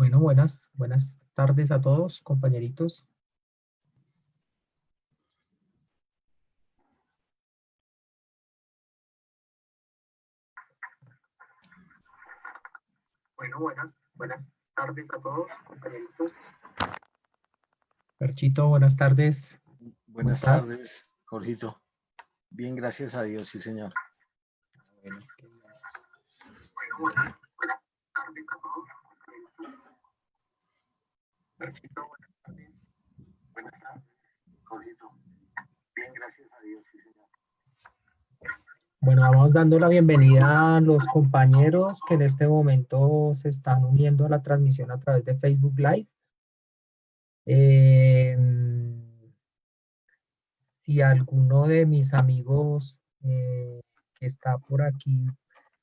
Bueno, buenas tardes a todos, compañeritos. Bueno, buenas tardes a todos, compañeritos. Perchito, buenas tardes. ¿Cómo Buenas estás? tardes, Jorgito. Bien, gracias a Dios, sí, señor. Bueno, buenas tardes a todos, compañeritos. Perchito, buenas tardes. Buenas tardes, Jorgito. Bien, gracias a Dios, sí, señor. Bueno, vamos dando la bienvenida a los compañeros que en este momento se están uniendo a la transmisión a través de Facebook Live. Si alguno de mis amigos que está por aquí,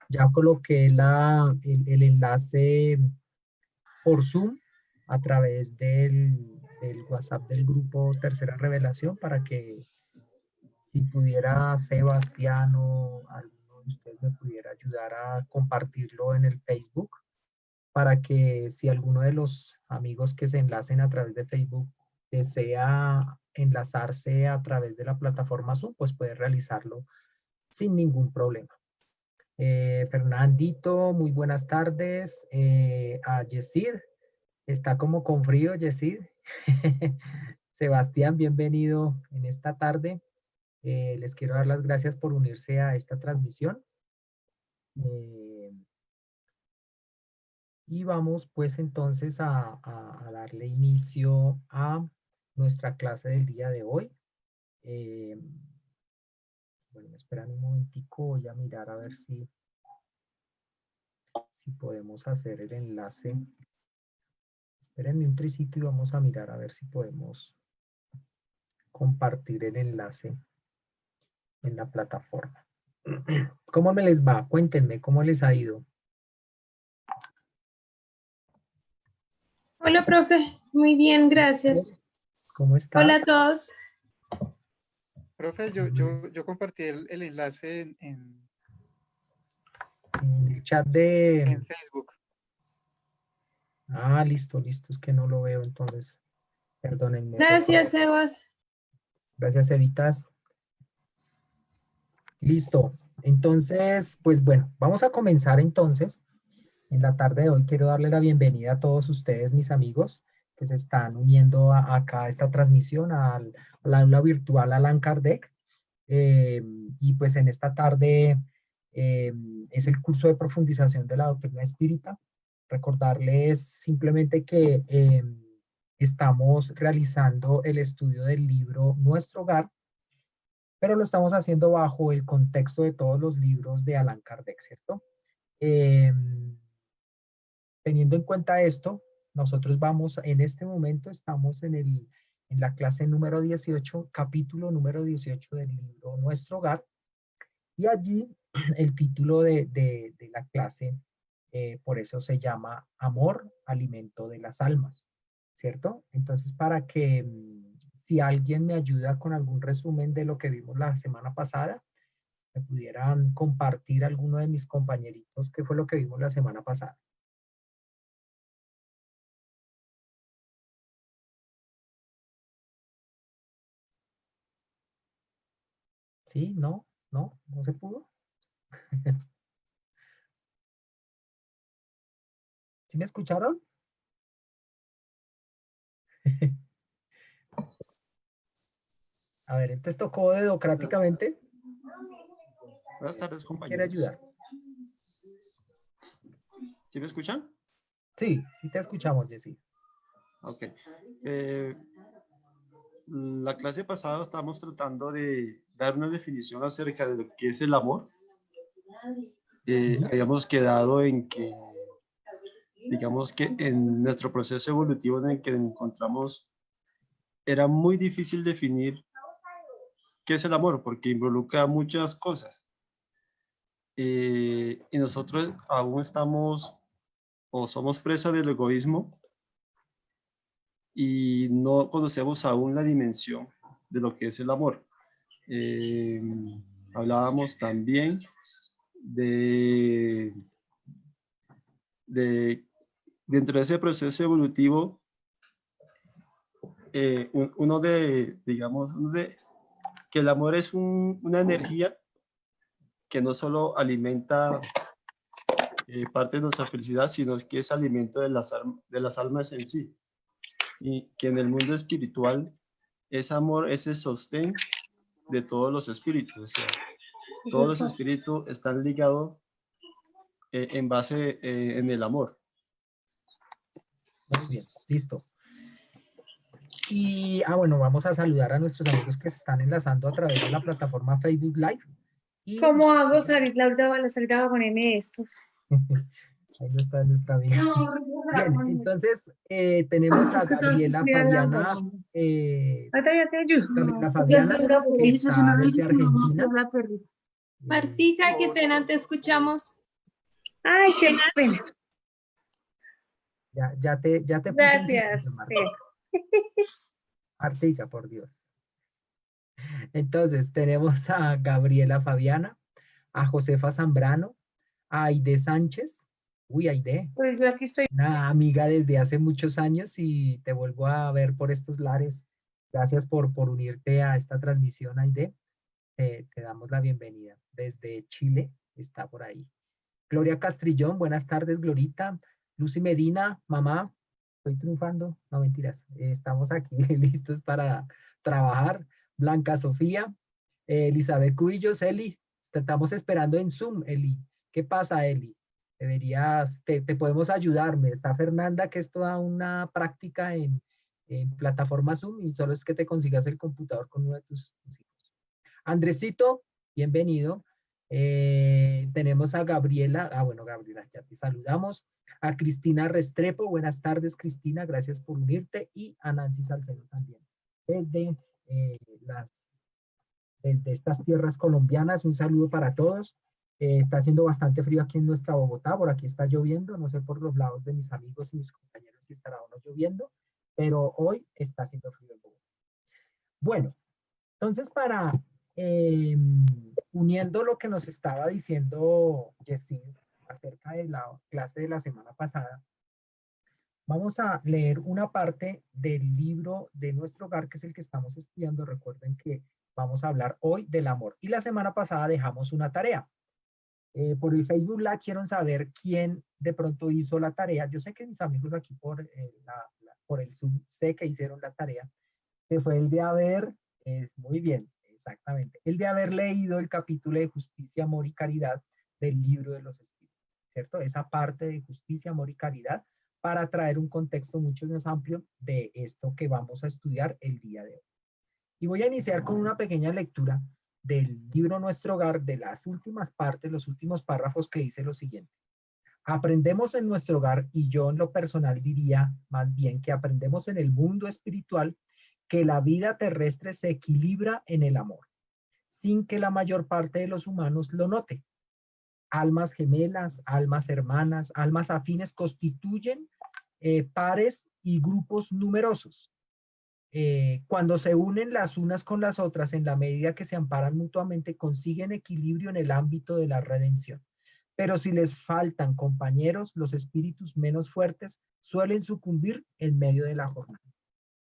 ya coloqué el enlace por Zoom a través del WhatsApp del grupo Tercera Revelación para que si pudiera Sebastián o alguno de ustedes me pudiera ayudar a compartirlo en el Facebook para que si alguno de los amigos que se enlacen a través de Facebook desea enlazarse a través de la plataforma Zoom, pues puede realizarlo sin ningún problema. Fernandito, muy buenas tardes. A Yesid, está como con frío, Yesid. Sebastián, bienvenido en esta tarde. Les quiero dar las gracias por unirse a esta transmisión. Y vamos pues entonces a darle inicio a nuestra clase del día de hoy. Bueno, me esperan un momentico, voy a mirar a ver si podemos hacer el enlace. Espérenme un tricito y vamos a mirar a ver si podemos compartir el enlace en la plataforma. ¿Cómo me les va? Cuéntenme, ¿cómo les ha ido? Hola, profe. Muy bien, gracias. ¿Cómo estás? Hola a todos. Profe, yo compartí el enlace En el chat de... en Facebook. Ah, listo, es que no lo veo, entonces, perdónenme. Gracias, Sebas. Gracias, Evitas. Listo. Entonces, pues bueno, vamos a comenzar entonces. En la tarde de hoy quiero darle la bienvenida a todos ustedes, mis amigos, que se están uniendo acá a esta transmisión, al aula virtual Allan Kardec. Y pues en esta tarde es el curso de profundización de la doctrina espírita. Recordarles simplemente que estamos realizando el estudio del libro Nuestro Hogar, pero lo estamos haciendo bajo el contexto de todos los libros de Allan Kardec, ¿cierto? Teniendo en cuenta esto, nosotros vamos, en este momento estamos en la clase número 18, capítulo número 18 del libro Nuestro Hogar, y allí el título de la clase, por eso se llama Amor, alimento de las almas, ¿cierto? Entonces, para que si alguien me ayuda con algún resumen de lo que vimos la semana pasada, me pudieran compartir alguno de mis compañeritos qué fue lo que vimos la semana pasada. ¿Sí? ¿No? ¿No? ¿No se pudo? ¿Sí me escucharon? A ver, entonces tocó democráticamente. Buenas tardes, ¿Quién quiere compañeros. ayudar? ¿Sí me escuchan? Sí, sí te escuchamos, Jessy. Ok. La clase pasada estábamos tratando de dar una definición acerca de lo que es el amor. Sí. Habíamos quedado en que, digamos que en nuestro proceso evolutivo en el que nos encontramos, era muy difícil definir qué es el amor, porque involucra muchas cosas. Y nosotros aún estamos o somos presa del egoísmo y no conocemos aún la dimensión de lo que es el amor. Hablábamos también de dentro de ese proceso evolutivo, que el amor es una energía que no solo alimenta parte de nuestra felicidad, sino que es alimento de las almas en sí. Y que en el mundo espiritual es amor, ese sostén de todos los espíritus. O sea, todos los espíritus están ligados en base en el amor. Muy bien, listo. Y, bueno, vamos a saludar a nuestros amigos que se están enlazando a través de la plataforma Facebook Live. Y ¿Cómo hago salir la salida a ponerme estos? ahí no está nuestra amiga. No, Bien, entonces tenemos a es que todos Gabriela estoy hablando. Fabiana, Ahorita ya te ayudo. Gabriela Porque Fabiana, eso era por que eso, está desde Argentina. la perdí. Martica, qué pena, te escuchamos. Ay, qué pena. Ya te puse un Gracias. sitio, Martica, por Dios. Entonces, tenemos a Gabriela Fabiana, a Josefa Zambrano, a Aide Sánchez. Uy, Aide, Pues yo aquí estoy. una amiga desde hace muchos años y te vuelvo a ver por estos lares. Gracias por unirte a esta transmisión, Aide. Te damos la bienvenida. Desde Chile está por ahí. Gloria Castrillón, buenas tardes, Glorita. Lucy Medina, mamá, estoy triunfando. No, mentiras. Estamos aquí listos para trabajar. Blanca Sofía, Elizabeth Cubillos, Eli, te estamos esperando en Zoom, Eli. ¿Qué pasa, Eli? Te podemos ayudarme. Está Fernanda, que es toda una práctica en plataforma Zoom y solo es que te consigas el computador con uno de tus hijos. Andresito, bienvenido. Tenemos a Gabriela. Bueno, Gabriela, ya te saludamos. A Cristina Restrepo. Buenas tardes, Cristina. Gracias por unirte. Y a Nancy Salcedo también. Desde, desde estas tierras colombianas, un saludo para todos. Está haciendo bastante frío aquí en nuestra Bogotá. Por aquí está lloviendo. No sé por los lados de mis amigos y mis compañeros si estará o no lloviendo. Pero hoy está haciendo frío en Bogotá. Bueno, entonces uniendo lo que nos estaba diciendo Jessie acerca de la clase de la semana pasada, vamos a leer una parte del libro de nuestro hogar, que es el que estamos estudiando. Recuerden que vamos a hablar hoy del amor. Y la semana pasada dejamos una tarea. Por el Facebook Live quiero saber quién de pronto hizo la tarea. Yo sé que mis amigos aquí por el Zoom sé que hicieron la tarea, que fue el de haber, muy bien, exactamente, el de haber leído el capítulo de Justicia, Amor y Caridad del Libro de los Espíritus, ¿cierto? Esa parte de Justicia, Amor y Caridad para traer un contexto mucho más amplio de esto que vamos a estudiar el día de hoy. Y voy a iniciar con una pequeña lectura del libro Nuestro Hogar, de las últimas partes, los últimos párrafos, que dice lo siguiente. Aprendemos en nuestro hogar, y yo en lo personal diría más bien que aprendemos en el mundo espiritual, que la vida terrestre se equilibra en el amor, sin que la mayor parte de los humanos lo note. Almas gemelas, almas hermanas, almas afines constituyen pares y grupos numerosos. Cuando se unen las unas con las otras en la medida que se amparan mutuamente, consiguen equilibrio en el ámbito de la redención. Pero si les faltan compañeros, los espíritus menos fuertes suelen sucumbir en medio de la jornada.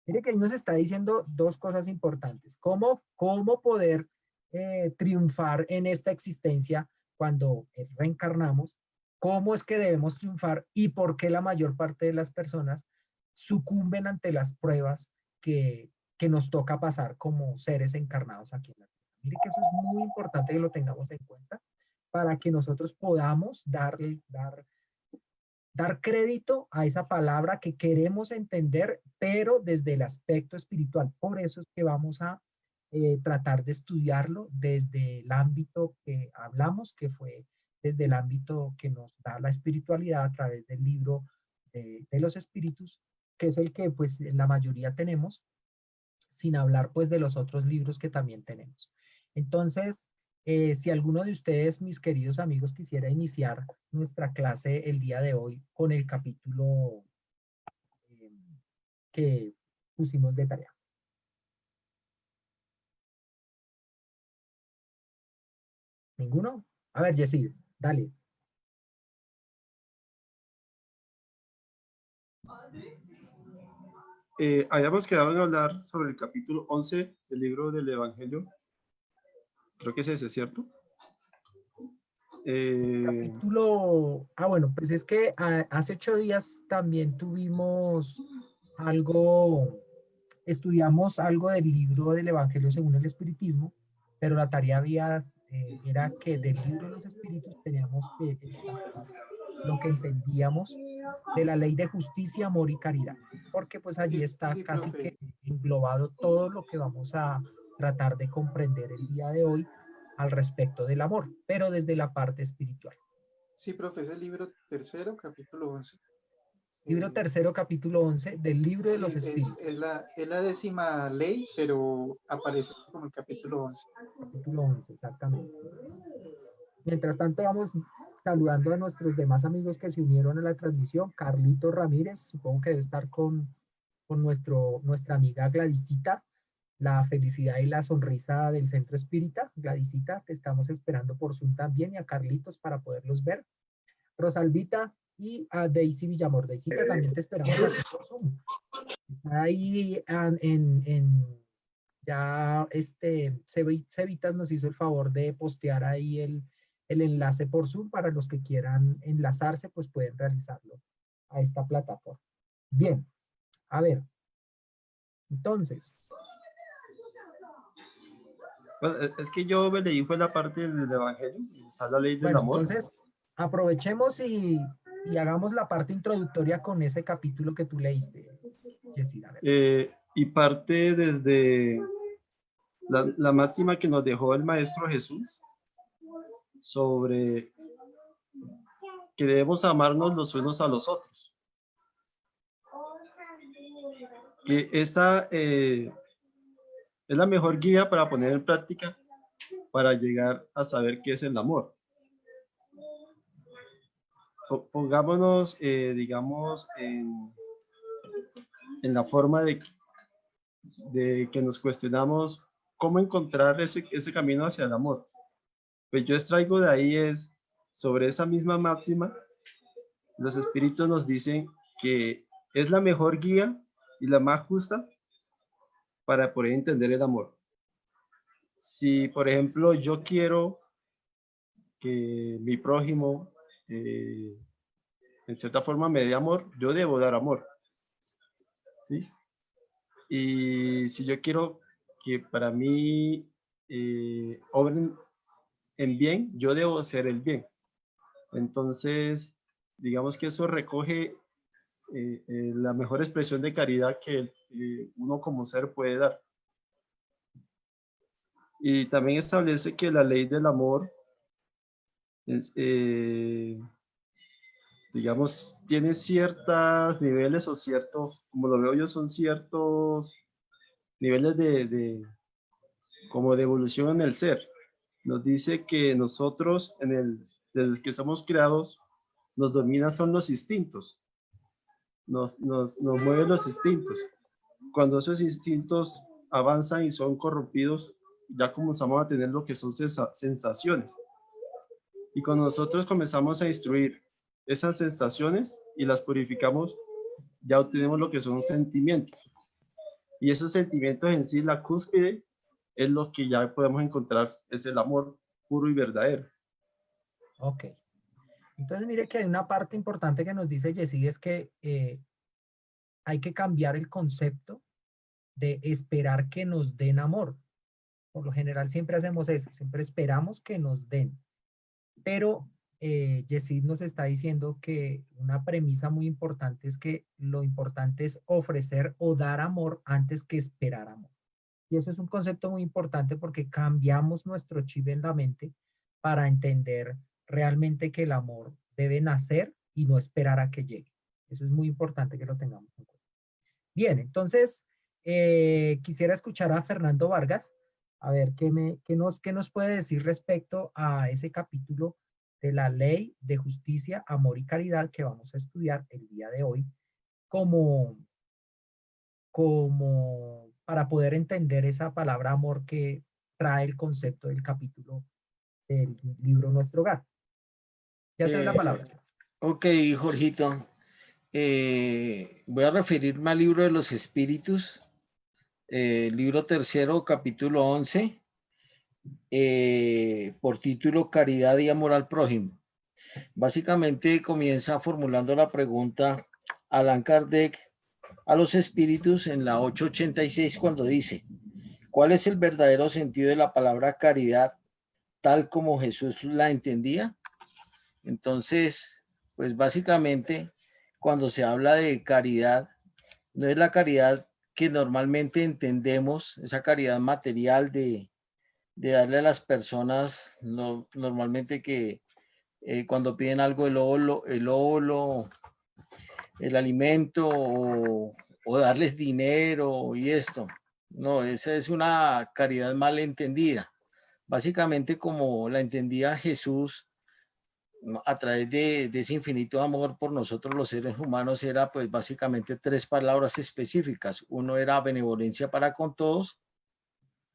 Mire que ahí nos está diciendo dos cosas importantes. ¿Cómo poder triunfar en esta existencia cuando reencarnamos? ¿Cómo es que debemos triunfar? ¿Y por qué la mayor parte de las personas sucumben ante las pruebas que nos toca pasar como seres encarnados aquí en la Tierra? Mire que eso es muy importante que lo tengamos en cuenta para que nosotros podamos dar crédito a esa palabra que queremos entender, pero desde el aspecto espiritual. Por eso es que vamos a tratar de estudiarlo desde el ámbito que hablamos, que fue desde el ámbito que nos da la espiritualidad a través del libro de los espíritus, que es el que pues la mayoría tenemos, sin hablar pues de los otros libros que también tenemos. Entonces, si alguno de ustedes, mis queridos amigos, quisiera iniciar nuestra clase el día de hoy con el capítulo que pusimos de tarea. ¿Ninguno? A ver, Jessy, dale. habíamos quedado en hablar sobre el capítulo 11 del libro del Evangelio. Creo que es ese, ¿cierto? Bueno, pues es que hace 8 días también tuvimos algo, estudiamos algo del libro del Evangelio según el Espiritismo, pero la tarea era que del libro de los Espíritus teníamos que extraer lo que entendíamos de la ley de justicia, amor y caridad, porque pues allí Sí, está sí, casi que profe. englobado todo lo que vamos a tratar de comprender el día de hoy al respecto del amor, pero desde la parte espiritual. Sí, profe, es el libro tercero, capítulo 11. Libro tercero, capítulo 11 del libro de los Sí, Espíritus. es la 10ª ley, pero aparece como el capítulo 11. Capítulo 11, exactamente. Mientras tanto, vamos saludando a nuestros demás amigos que se unieron a la transmisión. Carlito Ramírez, supongo que debe estar con nuestra amiga Gladysita, la felicidad y la sonrisa del Centro Espírita. Gladysita, te estamos esperando por Zoom también, y a Carlitos para poderlos ver. Rosalvita y a Daisy Villamor. Daisita, también te esperamos aquí por Zoom. Está ahí ya Cevitas nos hizo el favor de postear ahí el enlace por Zoom. Para los que quieran enlazarse, pues pueden realizarlo a esta plataforma. Bien, a ver. Entonces, Bueno, es que yo me leí fue la parte del Evangelio, está la ley del bueno, amor. entonces aprovechemos y hagamos la parte introductoria con ese capítulo que tú leíste, Jessy, a ver. Y parte desde la máxima que nos dejó el Maestro Jesús sobre que debemos amarnos los unos a los otros. Que esa es la mejor guía para poner en práctica, para llegar a saber qué es el amor. Pongámonos, digamos, en la forma de que nos cuestionamos cómo encontrar ese camino hacia el amor. Pues yo extraigo de ahí es, sobre esa misma máxima, los espíritus nos dicen que es la mejor guía y la más justa para poder entender el amor. Si, por ejemplo, yo quiero que mi prójimo, en cierta forma, me dé amor, yo debo dar amor, ¿sí? Y si yo quiero que para mí obren en bien, yo debo hacer el bien. Entonces, digamos que eso recoge la mejor expresión de caridad que uno como ser puede dar. Y también establece que la ley del amor es, digamos, tiene ciertos niveles o ciertos, como lo veo yo, son ciertos niveles como de evolución en el ser. Nos dice que nosotros, desde que somos creados, nos dominan son los instintos. Nos mueven los instintos. Cuando esos instintos avanzan y son corrompidos, ya comenzamos a tener lo que son sensaciones. Y cuando nosotros comenzamos a instruir esas sensaciones y las purificamos, ya obtenemos lo que son sentimientos. Y esos sentimientos en sí, la cúspide, es lo que ya podemos encontrar, es el amor puro y verdadero. Ok. Entonces, mire que hay una parte importante que nos dice Jessy, es que hay que cambiar el concepto de esperar que nos den amor. Por lo general siempre hacemos eso, siempre esperamos que nos den. Pero Jessy nos está diciendo que una premisa muy importante es que lo importante es ofrecer o dar amor antes que esperar amor. Y eso es un concepto muy importante porque cambiamos nuestro chip en la mente para entender realmente que el amor debe nacer y no esperar a que llegue. Eso es muy importante que lo tengamos en cuenta. Bien, entonces quisiera escuchar a Fernando Vargas, a ver qué nos puede decir respecto a ese capítulo de la ley de justicia, amor y caridad que vamos a estudiar el día de hoy como para poder entender esa palabra amor que trae el concepto del capítulo del libro Nuestro Hogar. Ya te doy la palabra. Ok, Jorgito. voy a referirme al libro de los Espíritus, libro tercero, capítulo 11, por título Caridad y Amor al Prójimo. Básicamente comienza formulando la pregunta Allan Kardec a los espíritus en la 886 cuando dice, ¿cuál es el verdadero sentido de la palabra caridad tal como Jesús la entendía? Entonces, pues básicamente cuando se habla de caridad, no es la caridad que normalmente entendemos, esa caridad material de darle a las personas normalmente que cuando piden algo el óvulo, el alimento o darles dinero y esto. No, esa es una caridad mal entendida. Básicamente como la entendía Jesús a través de ese infinito amor por nosotros los seres humanos era pues básicamente tres palabras específicas. Uno era benevolencia para con todos,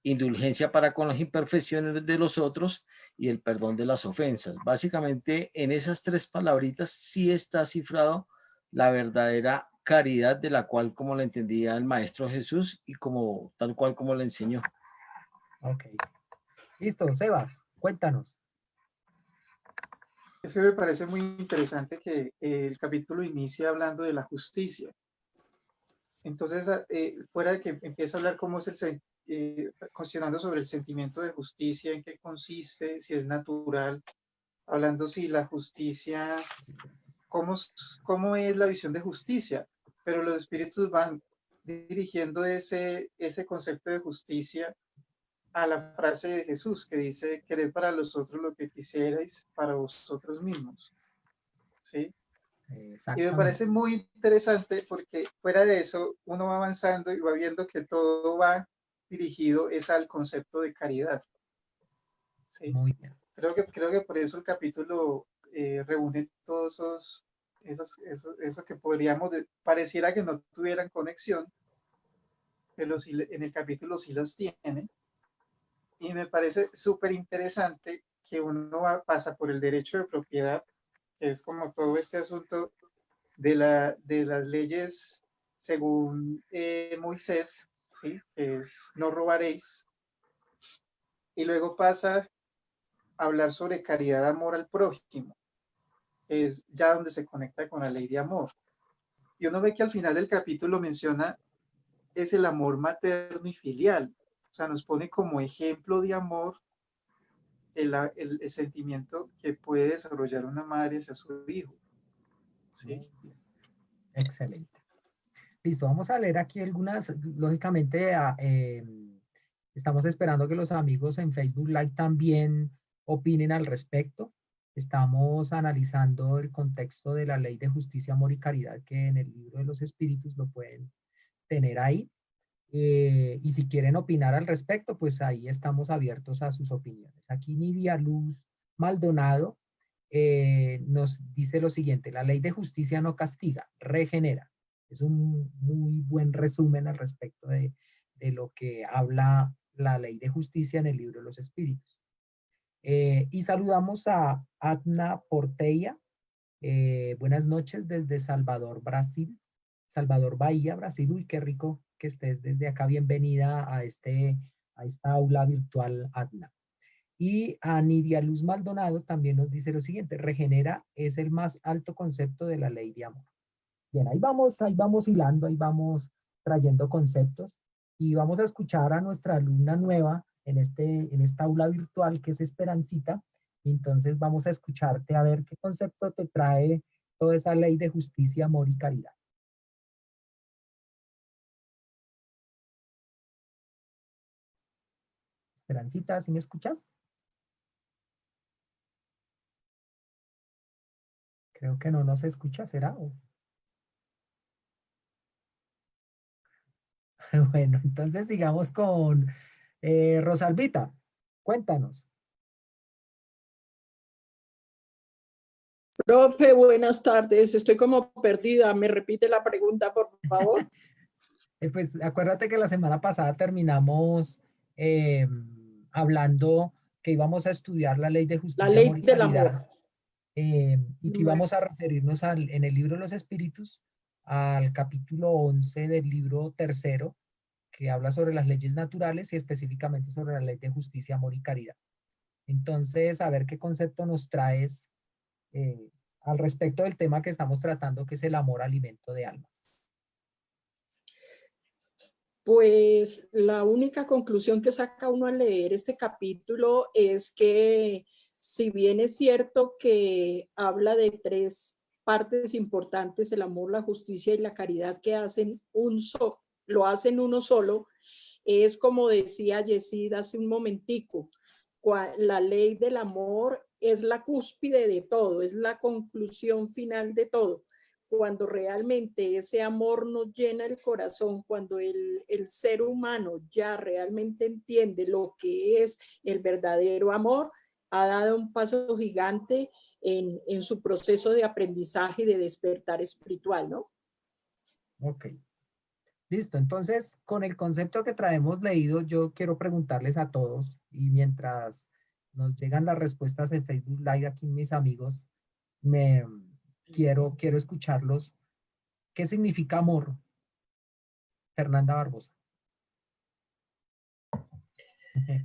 indulgencia para con las imperfecciones de los otros y el perdón de las ofensas. Básicamente en esas tres palabritas sí está cifrado la verdadera caridad de la cual como la entendía el Maestro Jesús y como tal cual como la enseñó. Ok. Listo, Sebas, cuéntanos. Eso me parece muy interesante que el capítulo inicia hablando de la justicia. Entonces, fuera de que empieza a hablar cómo es cuestionando sobre el sentimiento de justicia, en qué consiste, si es natural, hablando si la justicia, cómo es la visión de justicia, pero los espíritus van dirigiendo ese concepto de justicia a la frase de Jesús que dice, quered para los otros lo que quisierais para vosotros mismos. ¿Sí? Y me parece muy interesante porque fuera de eso uno va avanzando y va viendo que todo va dirigido es al concepto de caridad. ¿Sí? Muy bien. Creo que por eso el capítulo reúne todos eso que pareciera que no tuvieran conexión, pero sí, en el capítulo sí las tiene. Y me parece súper interesante que uno pasa por el derecho de propiedad, que es como todo este asunto de las leyes según Moisés, ¿sí? Que es no robaréis. Y luego pasa a hablar sobre caridad, amor al prójimo, que es ya donde se conecta con la ley de amor. Y uno ve que al final del capítulo menciona es el amor materno y filial. O sea, nos pone como ejemplo de amor el sentimiento que puede desarrollar una madre hacia su hijo. ¿Sí? Excelente. Listo, vamos a leer aquí algunas, lógicamente, estamos esperando que los amigos en Facebook Live también opinen al respecto. Estamos analizando el contexto de la Ley de Justicia, Amor y Caridad, que en el Libro de los Espíritus lo pueden tener ahí. Y si quieren opinar al respecto, pues ahí estamos abiertos a sus opiniones. Aquí Nidia Luz Maldonado nos dice lo siguiente: la ley de justicia no castiga, regenera. Es un muy buen resumen al respecto de lo que habla la ley de justicia en el Libro de los Espíritus. Y saludamos a Adna Porteya. Buenas noches desde Salvador, Brasil. Salvador Bahía, Brasil. Uy, qué rico que estés desde acá. Bienvenida a esta aula virtual, Adna. Y a Nidia Luz Maldonado también nos dice lo siguiente: regenera es el más alto concepto de la ley de amor. Bien, ahí vamos hilando, ahí vamos trayendo conceptos y vamos a escuchar a nuestra alumna nueva en esta aula virtual que es Esperancita. Y entonces vamos a escucharte a ver qué concepto te trae toda esa ley de justicia, amor y caridad. Esperancita, ¿sí me escuchas? Creo que no nos escucha, ¿será? Bueno, entonces sigamos con Rosalvita. Cuéntanos. Profe, buenas tardes. Estoy como perdida. ¿Me repite la pregunta, por favor? Pues acuérdate que la semana pasada terminamos hablando que íbamos a estudiar la ley de justicia, La ley amor y del caridad. amor. y que íbamos a referirnos en el libro de los Espíritus al capítulo 11 del libro tercero, que habla sobre las leyes naturales y específicamente sobre la ley de justicia, amor y caridad. Entonces, a ver qué concepto nos traes al respecto del tema que estamos tratando, que es el amor alimento de almas. Pues la única conclusión que saca uno al leer este capítulo es que, si bien es cierto que habla de tres partes importantes, el amor, la justicia y la caridad, que lo hacen uno solo, es como decía Yesid hace un momentico, la ley del amor es la cúspide de todo, es la conclusión final de todo. Cuando realmente ese amor nos llena el corazón, cuando el ser humano ya realmente entiende lo que es el verdadero amor, ha dado un paso gigante en su proceso de aprendizaje y de despertar espiritual, ¿no? Ok. Listo. Entonces, con el concepto que traemos leído, yo quiero preguntarles a todos, y mientras nos llegan las respuestas en Facebook Live aquí mis amigos, quiero escucharlos. ¿Qué significa amor? Fernanda Barbosa.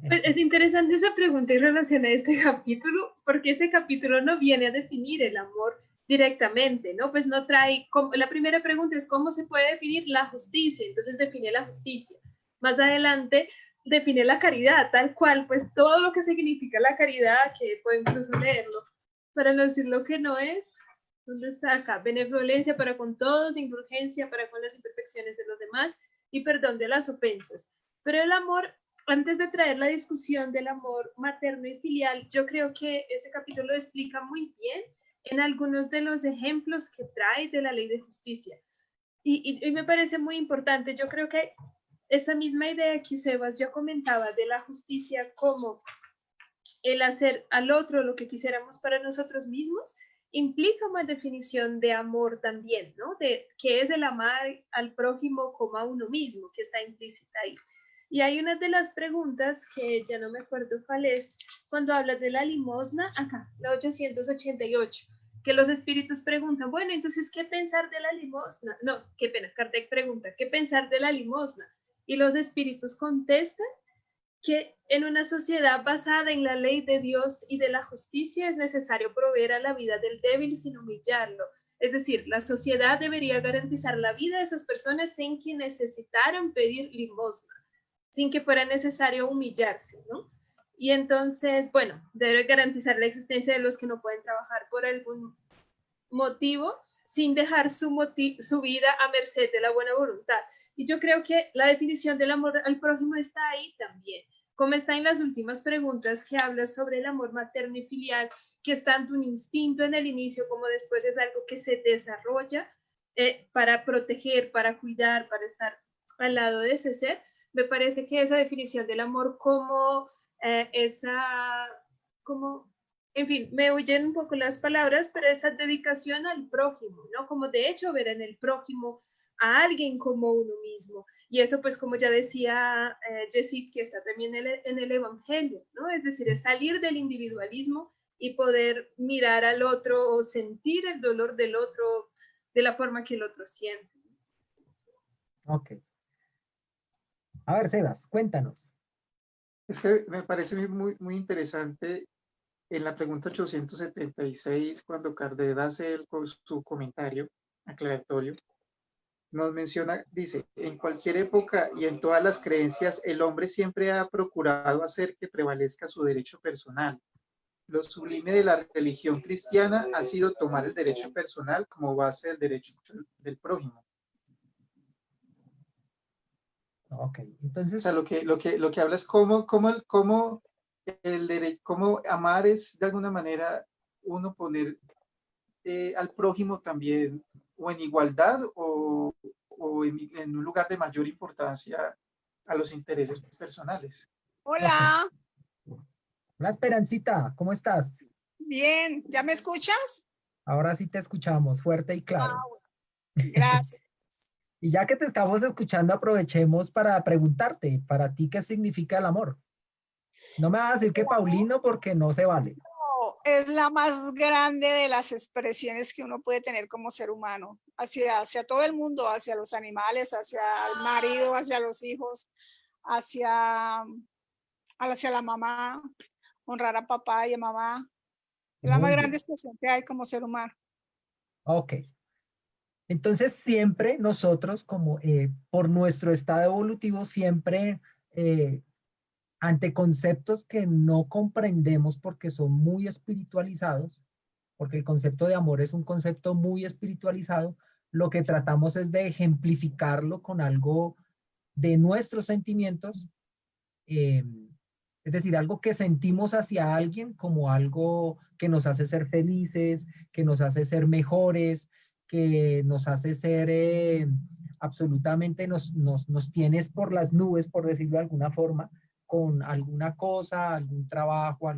Pues es interesante esa pregunta en relación a este capítulo, porque ese capítulo no viene a definir el amor directamente, ¿no? Pues no trae, la primera pregunta es cómo se puede definir la justicia, entonces define la justicia. Más adelante define la caridad, tal cual, pues todo lo que significa la caridad, que puedo incluso leerlo, para no decir lo que no es. ¿Dónde está acá? Benevolencia para con todos, indulgencia para con las imperfecciones de los demás y perdón de las ofensas. Pero el amor, antes de traer la discusión del amor materno y filial, yo creo que ese capítulo explica muy bien en algunos de los ejemplos que trae de la ley de justicia. Y me parece muy importante. Yo creo que esa misma idea que Sebas ya comentaba de la justicia como el hacer al otro lo que quisiéramos para nosotros mismos, implica una definición de amor también, ¿no? De qué es el amar al prójimo como a uno mismo, que está implícita ahí. Y hay una de las preguntas que ya no me acuerdo cuál es, cuando hablas de la limosna, acá, la 888, que los espíritus preguntan, bueno, entonces, ¿qué pensar de la limosna? No, qué pena, Kardec pregunta, ¿qué pensar de la limosna? Y los espíritus contestan que en una sociedad basada en la ley de Dios y de la justicia es necesario proveer a la vida del débil sin humillarlo. Es decir, la sociedad debería garantizar la vida de esas personas sin que necesitaran pedir limosna, sin que fuera necesario humillarse, ¿no? Y entonces, bueno, debe garantizar la existencia de los que no pueden trabajar por algún motivo, sin dejar su vida a merced de la buena voluntad. Y yo creo que la definición del amor al prójimo está ahí también, como está en las últimas preguntas que habla sobre el amor materno y filial, que es tanto un instinto en el inicio como después es algo que se desarrolla para proteger, para cuidar, para estar al lado de ese ser. Me parece que esa definición del amor como en fin, me huyen un poco las palabras, pero esa dedicación al prójimo, ¿no? Como de hecho ver en el prójimo a alguien como uno mismo. Y eso, pues, como ya decía Yesid, que está también en el Evangelio, ¿no? Es decir, es salir del individualismo y poder mirar al otro o sentir el dolor del otro de la forma que el otro siente. Ok. A ver, Sebas, cuéntanos. Me parece muy interesante en la pregunta 876, cuando Kardec hace su comentario aclaratorio, nos menciona, dice, en cualquier época y en todas las creencias, el hombre siempre ha procurado hacer que prevalezca su derecho personal. Lo sublime de la religión cristiana ha sido tomar el derecho personal como base del derecho del prójimo. Ok, entonces... O sea, lo que habla es cómo amar es de alguna manera uno poner al prójimo también o en igualdad o en un lugar de mayor importancia a los intereses personales. Hola. Hola, Esperancita, ¿cómo estás? Bien, ¿ya me escuchas? Ahora sí te escuchamos fuerte y claro. Gracias. Y ya que te estamos escuchando, aprovechemos para preguntarte, para ti, ¿qué significa el amor? No me vas a decir que Paulino porque no se vale. No, es la más grande de las expresiones que uno puede tener como ser humano, hacia todo el mundo, hacia los animales, hacia el marido, hacia los hijos, hacia la mamá, honrar a papá y a mamá. Es la más Muy bien. grande expresión que hay como ser humano. Ok. Entonces siempre nosotros, como por nuestro estado evolutivo, siempre ante conceptos que no comprendemos porque son muy espiritualizados, porque el concepto de amor es un concepto muy espiritualizado, lo que tratamos es de ejemplificarlo con algo de nuestros sentimientos, es decir, algo que sentimos hacia alguien como algo que nos hace ser felices, que nos hace ser mejores, que nos hace ser absolutamente, nos tienes por las nubes, por decirlo de alguna forma, con alguna cosa, algún trabajo,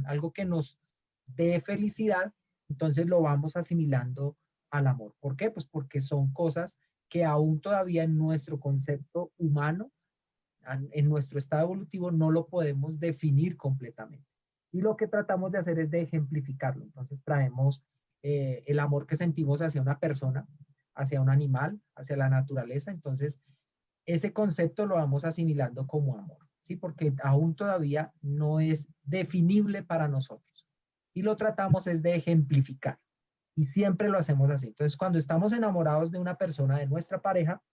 algo que nos dé felicidad, entonces lo vamos asimilando al amor. ¿Por qué? Pues porque son cosas que aún todavía en nuestro concepto humano, en nuestro estado evolutivo, no lo podemos definir completamente. Y lo que tratamos de hacer es de ejemplificarlo. Entonces traemos el amor que sentimos hacia una persona, hacia un animal, hacia la naturaleza. Entonces, ese concepto lo vamos asimilando como amor, ¿sí? Porque aún todavía no es definible para nosotros. Y lo tratamos es de ejemplificar. Y siempre lo hacemos así. Entonces, cuando estamos enamorados de una persona, de nuestra pareja,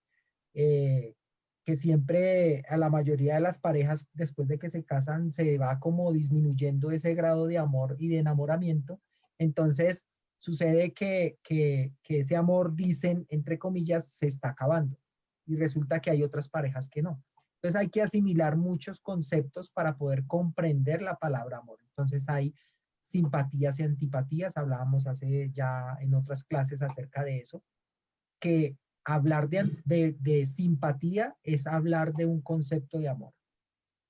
que siempre a la mayoría de las parejas, después de que se casan, se va como disminuyendo ese grado de amor y de enamoramiento. Entonces, sucede que ese amor, dicen, entre comillas, se está acabando. Y resulta que hay otras parejas que no. Entonces, hay que asimilar muchos conceptos para poder comprender la palabra amor. Entonces, hay simpatías y antipatías. Hablábamos hace ya en otras clases acerca de eso, que hablar de simpatía es hablar de un concepto de amor.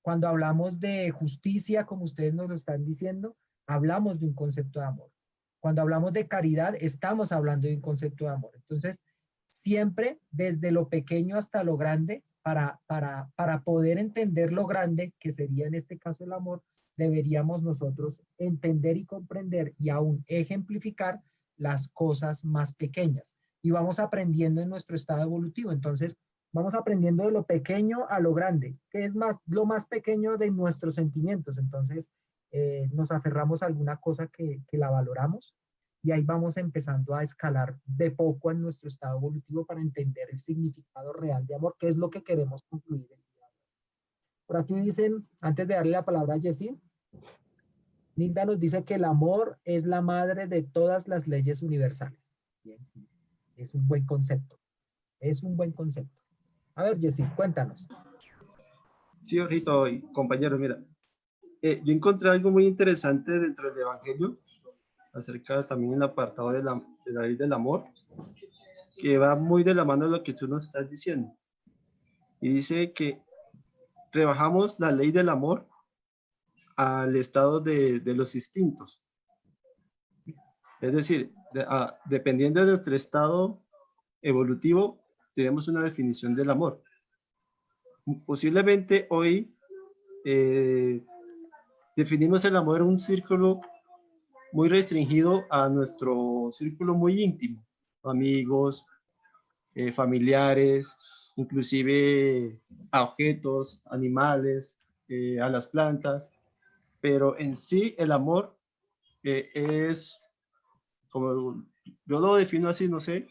Cuando hablamos de justicia, como ustedes nos lo están diciendo, hablamos de un concepto de amor. Cuando hablamos de caridad, estamos hablando de un concepto de amor. Entonces, siempre desde lo pequeño hasta lo grande, para poder entender lo grande, que sería en este caso el amor, deberíamos nosotros entender y comprender y aún ejemplificar las cosas más pequeñas. Y vamos aprendiendo en nuestro estado evolutivo. Entonces, vamos aprendiendo de lo pequeño a lo grande, que es lo más pequeño de nuestros sentimientos. Entonces, nos aferramos a alguna cosa que la valoramos y ahí vamos empezando a escalar de poco en nuestro estado evolutivo para entender el significado real de amor, que es lo que queremos concluir el día de hoy. Por aquí dicen, antes de darle la palabra a Jessie, Linda nos dice que el amor es la madre de todas las leyes universales. Bien, sí, es un buen concepto. Es un buen concepto. A ver, Jessie, cuéntanos. Sí, Ojito y compañeros, mira, yo encontré algo muy interesante dentro del Evangelio, acerca también del apartado de la ley del amor, que va muy de la mano de lo que tú nos estás diciendo. Y dice que rebajamos la ley del amor al estado de los instintos. Es decir, dependiendo de nuestro estado evolutivo, tenemos una definición del amor. Posiblemente hoy definimos el amor en un círculo muy restringido a nuestro círculo muy íntimo, amigos, familiares, inclusive a objetos, animales, a las plantas, pero en sí el amor es, como yo lo defino así, no sé,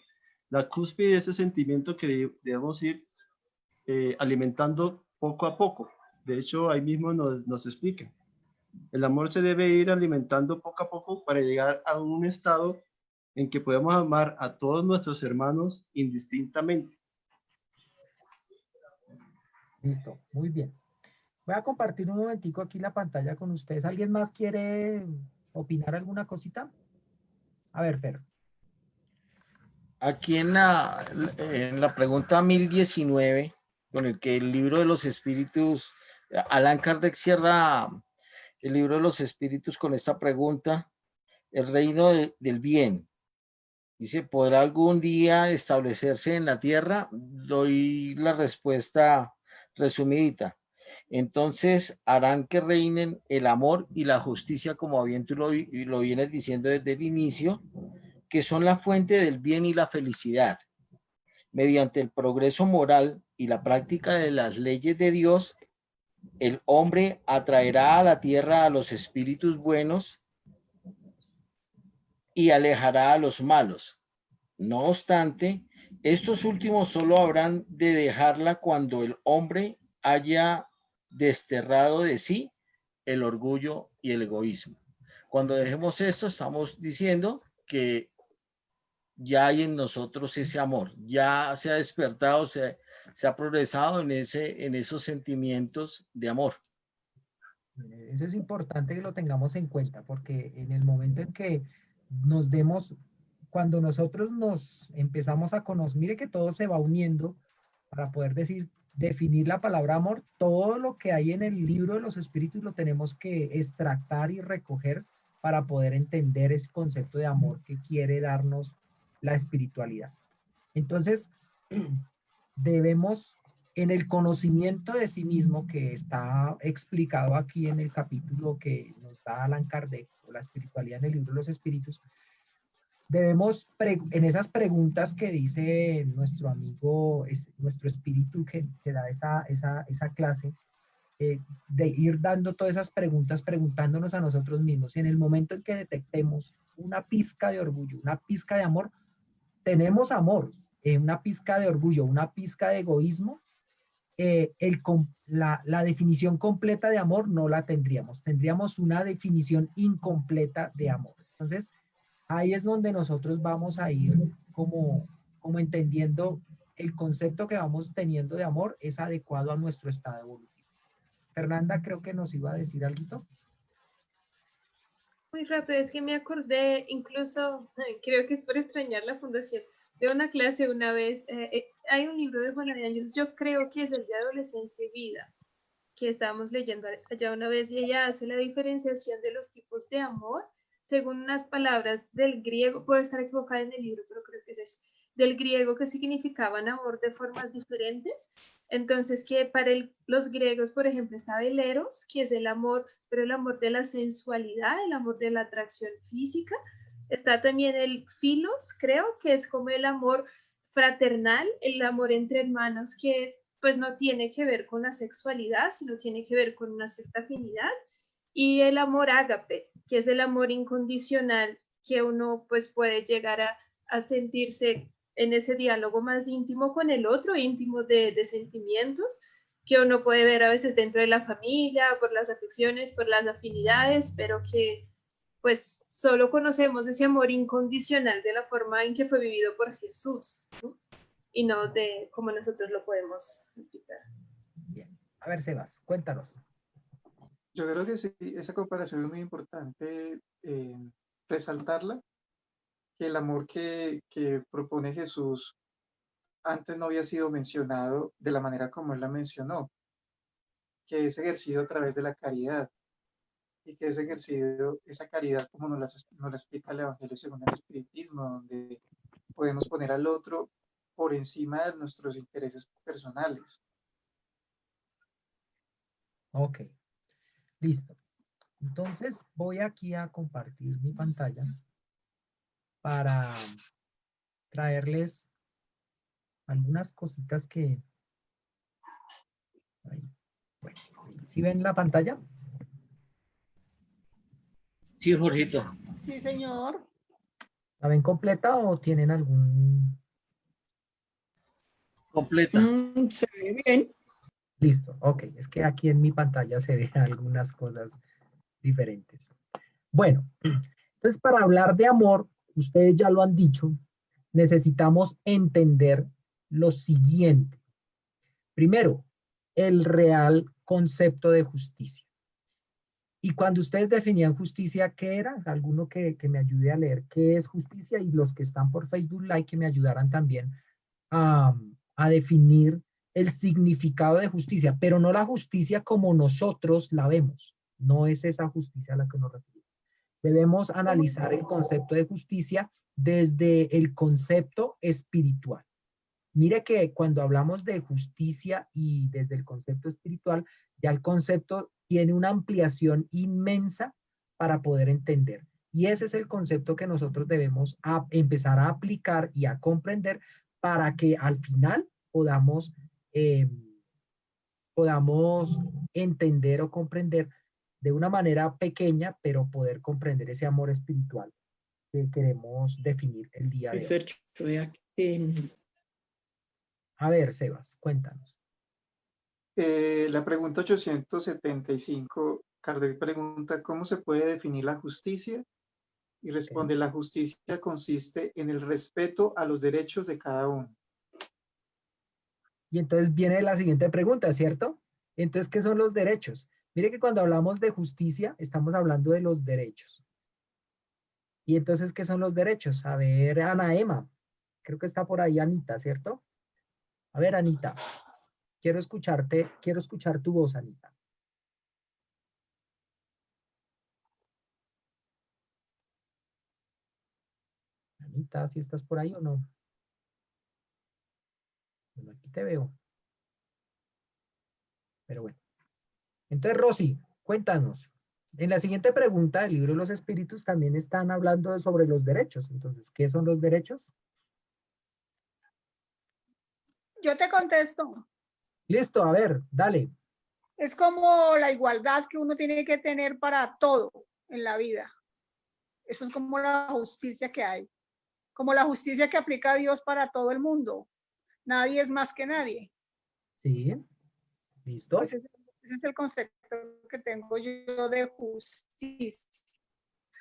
la cúspide de ese sentimiento que debemos ir alimentando poco a poco. De hecho, ahí mismo nos explica. El amor se debe ir alimentando poco a poco para llegar a un estado en que podemos amar a todos nuestros hermanos indistintamente. Listo, muy bien. Voy a compartir un momentico aquí la pantalla con ustedes. ¿Alguien más quiere opinar alguna cosita? A ver, Fer. Aquí en la pregunta 1019, con el que el libro de los espíritus, Allan Kardec cierra el libro de los espíritus con esta pregunta: el reino del bien, dice, ¿podrá algún día establecerse en la tierra? Doy la respuesta resumidita. Entonces harán que reinen el amor y la justicia, como bien tú lo vienes diciendo desde el inicio, que son la fuente del bien y la felicidad. Mediante el progreso moral y la práctica de las leyes de Dios, el hombre atraerá a la tierra a los espíritus buenos y alejará a los malos. No obstante, estos últimos solo habrán de dejarla cuando el hombre haya desterrado de sí el orgullo y el egoísmo. Cuando dejemos esto, estamos diciendo que ya hay en nosotros ese amor, ya se ha despertado, se ha progresado en esos sentimientos de amor. Eso es importante que lo tengamos en cuenta, porque en el momento en que nos demos, cuando nosotros nos empezamos a conocer, mire que todo se va uniendo para poder definir la palabra amor, todo lo que hay en el libro de los espíritus lo tenemos que extractar y recoger para poder entender ese concepto de amor que quiere darnos la espiritualidad. Entonces, debemos, en el conocimiento de sí mismo que está explicado aquí en el capítulo que nos da Allan Kardec, o la espiritualidad en el libro de los espíritus, debemos, en esas preguntas que dice nuestro amigo, nuestro espíritu que da esa clase, de ir dando todas esas preguntas, preguntándonos a nosotros mismos. Y en el momento en que detectemos una pizca de orgullo, una pizca de amor, tenemos amor, una pizca de orgullo, una pizca de egoísmo, la definición completa de amor no la tendríamos. Tendríamos una definición incompleta de amor. Entonces, ahí es donde nosotros vamos a ir como entendiendo el concepto que vamos teniendo de amor es adecuado a nuestro estado evolutivo. Fernanda, creo que nos iba a decir algo. Muy rápido, es que me acordé, incluso, creo que es por extrañar la fundación, de una clase una vez, hay un libro de Juana de Ángeles, yo creo que es el de Adolescencia y Vida, que estábamos leyendo allá una vez, y ella hace la diferenciación de los tipos de amor, según unas palabras del griego, puedo estar equivocada en el libro, pero creo que es eso, del griego que significaban amor de formas diferentes. Entonces, que para los griegos, por ejemplo, estaba el eros, que es el amor, pero el amor de la sensualidad, el amor de la atracción física. Está también el filos, creo, que es como el amor fraternal, el amor entre hermanos, que pues no tiene que ver con la sexualidad, sino tiene que ver con una cierta afinidad. Y el amor ágape, que es el amor incondicional, que uno pues puede llegar a sentirse en ese diálogo más íntimo con el otro, íntimo de sentimientos, que uno puede ver a veces dentro de la familia, por las afecciones, por las afinidades, pero que pues solo conocemos ese amor incondicional de la forma en que fue vivido por Jesús, ¿no? Y no de cómo nosotros lo podemos explicar. Bien, a ver, Sebas, cuéntanos. Yo creo que sí, esa comparación es muy importante resaltarla, que el amor que propone Jesús antes no había sido mencionado de la manera como él la mencionó, que es ejercido a través de la caridad, y que es ejercido esa caridad como nos la explica el Evangelio según el Espiritismo, donde podemos poner al otro por encima de nuestros intereses personales. Ok, listo. Entonces voy aquí a compartir mi pantalla para traerles algunas cositas que... Bueno, ¿sí ven la pantalla? Sí, Jorgito. Sí, señor. ¿La ven completa o tienen algún...? Completa. Se ve bien. Listo, ok. Es que aquí en mi pantalla se ven algunas cosas diferentes. Bueno, entonces para hablar de amor, ustedes ya lo han dicho, necesitamos entender lo siguiente. Primero, el real concepto de justicia. Y cuando ustedes definían justicia, ¿qué era? Alguno que me ayude a leer qué es justicia, y los que están por Facebook Live que me ayudaran también a definir el significado de justicia, pero no la justicia como nosotros la vemos. No es esa justicia a la que nos referimos. Debemos analizar el concepto de justicia desde el concepto espiritual. Mire que cuando hablamos de justicia y desde el concepto espiritual, ya el concepto tiene una ampliación inmensa para poder entender. Y ese es el concepto que nosotros debemos empezar a aplicar y a comprender para que al final podamos entender o comprender de una manera pequeña, pero poder comprender ese amor espiritual que queremos definir el día de hoy. Fercho, vea que A ver, Sebas, cuéntanos. La pregunta 875, Kardec pregunta, ¿cómo se puede definir la justicia? Y responde, la justicia consiste en el respeto a los derechos de cada uno. Y entonces viene la siguiente pregunta, ¿cierto? Entonces, ¿qué son los derechos? Mire que cuando hablamos de justicia, estamos hablando de los derechos. Y entonces, ¿qué son los derechos? A ver, Ana Emma, creo que está por ahí Anita, ¿cierto? A ver, Anita, quiero escuchar tu voz, Anita. Anita, ¿sí estás por ahí o no? Bueno, aquí te veo. Pero bueno. Entonces, Rosy, cuéntanos. En la siguiente pregunta del libro de los espíritus también están hablando sobre los derechos. Entonces, ¿qué son los derechos? Yo te contesto. Listo, a ver, dale. Es como la igualdad que uno tiene que tener para todo en la vida. Eso es como la justicia que hay. Como la justicia que aplica Dios para todo el mundo. Nadie es más que nadie. Sí, listo. Pues ese es el concepto que tengo yo de justicia.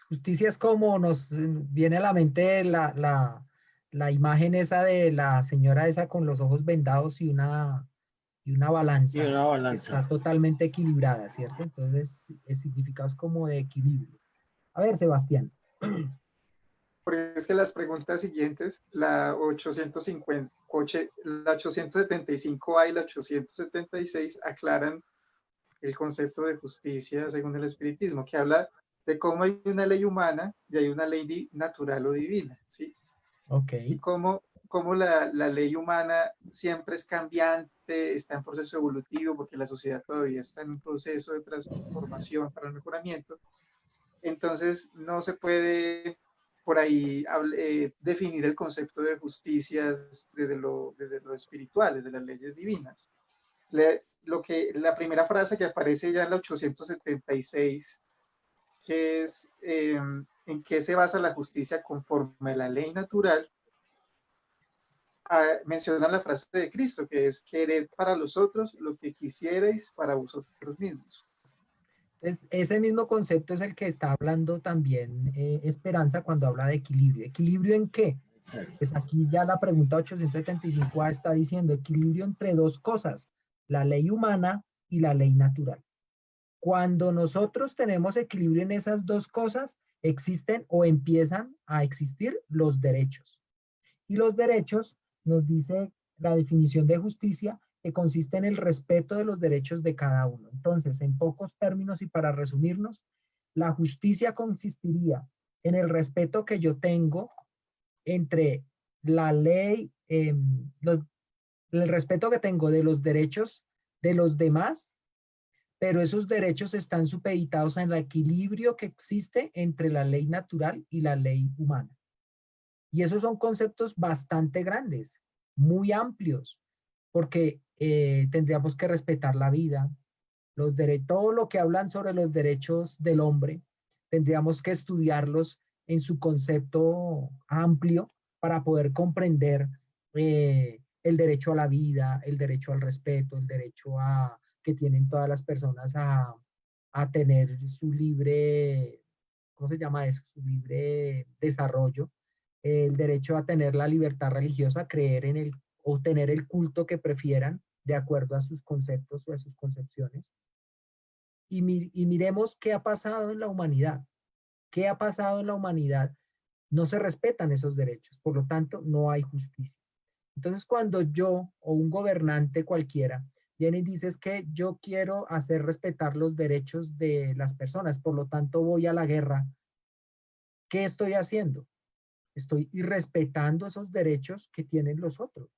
Justicia es como nos viene a la mente la imagen esa de la señora esa con los ojos vendados y una balanza. Y una Que balanza. está totalmente equilibrada, ¿cierto? Entonces, el significado es como de equilibrio. A ver, Sebastián. Porque es que las preguntas siguientes, la 875A y la 876 aclaran el concepto de justicia según el espiritismo, que habla de cómo hay una ley humana y hay una ley natural o divina, ¿sí? Ok. Y cómo la ley humana siempre es cambiante, está en proceso evolutivo, porque la sociedad todavía está en un proceso de transformación para el mejoramiento. Entonces, no se puede por ahí definir el concepto de justicia desde lo espiritual, desde las leyes divinas. La primera frase que aparece ya en la 876, que es en qué se basa la justicia conforme a la ley natural, menciona la frase de Cristo, que es quered para los otros lo que quisierais para vosotros mismos. Ese mismo concepto es el que está hablando también Esperanza cuando habla de equilibrio. ¿Equilibrio en qué? Pues aquí ya la pregunta 875A está diciendo equilibrio entre dos cosas, la ley humana y la ley natural. Cuando nosotros tenemos equilibrio en esas dos cosas, existen o empiezan a existir los derechos. Y los derechos, nos dice la definición de justicia, que consiste en el respeto de los derechos de cada uno. Entonces, en pocos términos y para resumirnos, la justicia consistiría en el respeto que yo tengo entre la ley, el respeto que tengo de los derechos de los demás, pero esos derechos están supeditados en el equilibrio que existe entre la ley natural y la ley humana. Y esos son conceptos bastante grandes, muy amplios, porque tendríamos que respetar la vida, todo lo que hablan sobre los derechos del hombre, tendríamos que estudiarlos en su concepto amplio para poder comprender el derecho a la vida, el derecho al respeto, el derecho que tienen todas las personas a tener su libre, ¿cómo se llama eso? Su libre desarrollo, el derecho a tener la libertad religiosa, creer en o tener el culto que prefieran de acuerdo a sus conceptos o a sus concepciones. Y miremos qué ha pasado en la humanidad. ¿Qué ha pasado en la humanidad? No se respetan esos derechos, por lo tanto, no hay justicia. Entonces, cuando yo o un gobernante cualquiera viene y dice que yo quiero hacer respetar los derechos de las personas, por lo tanto voy a la guerra, ¿qué estoy haciendo? Estoy irrespetando esos derechos que tienen los otros.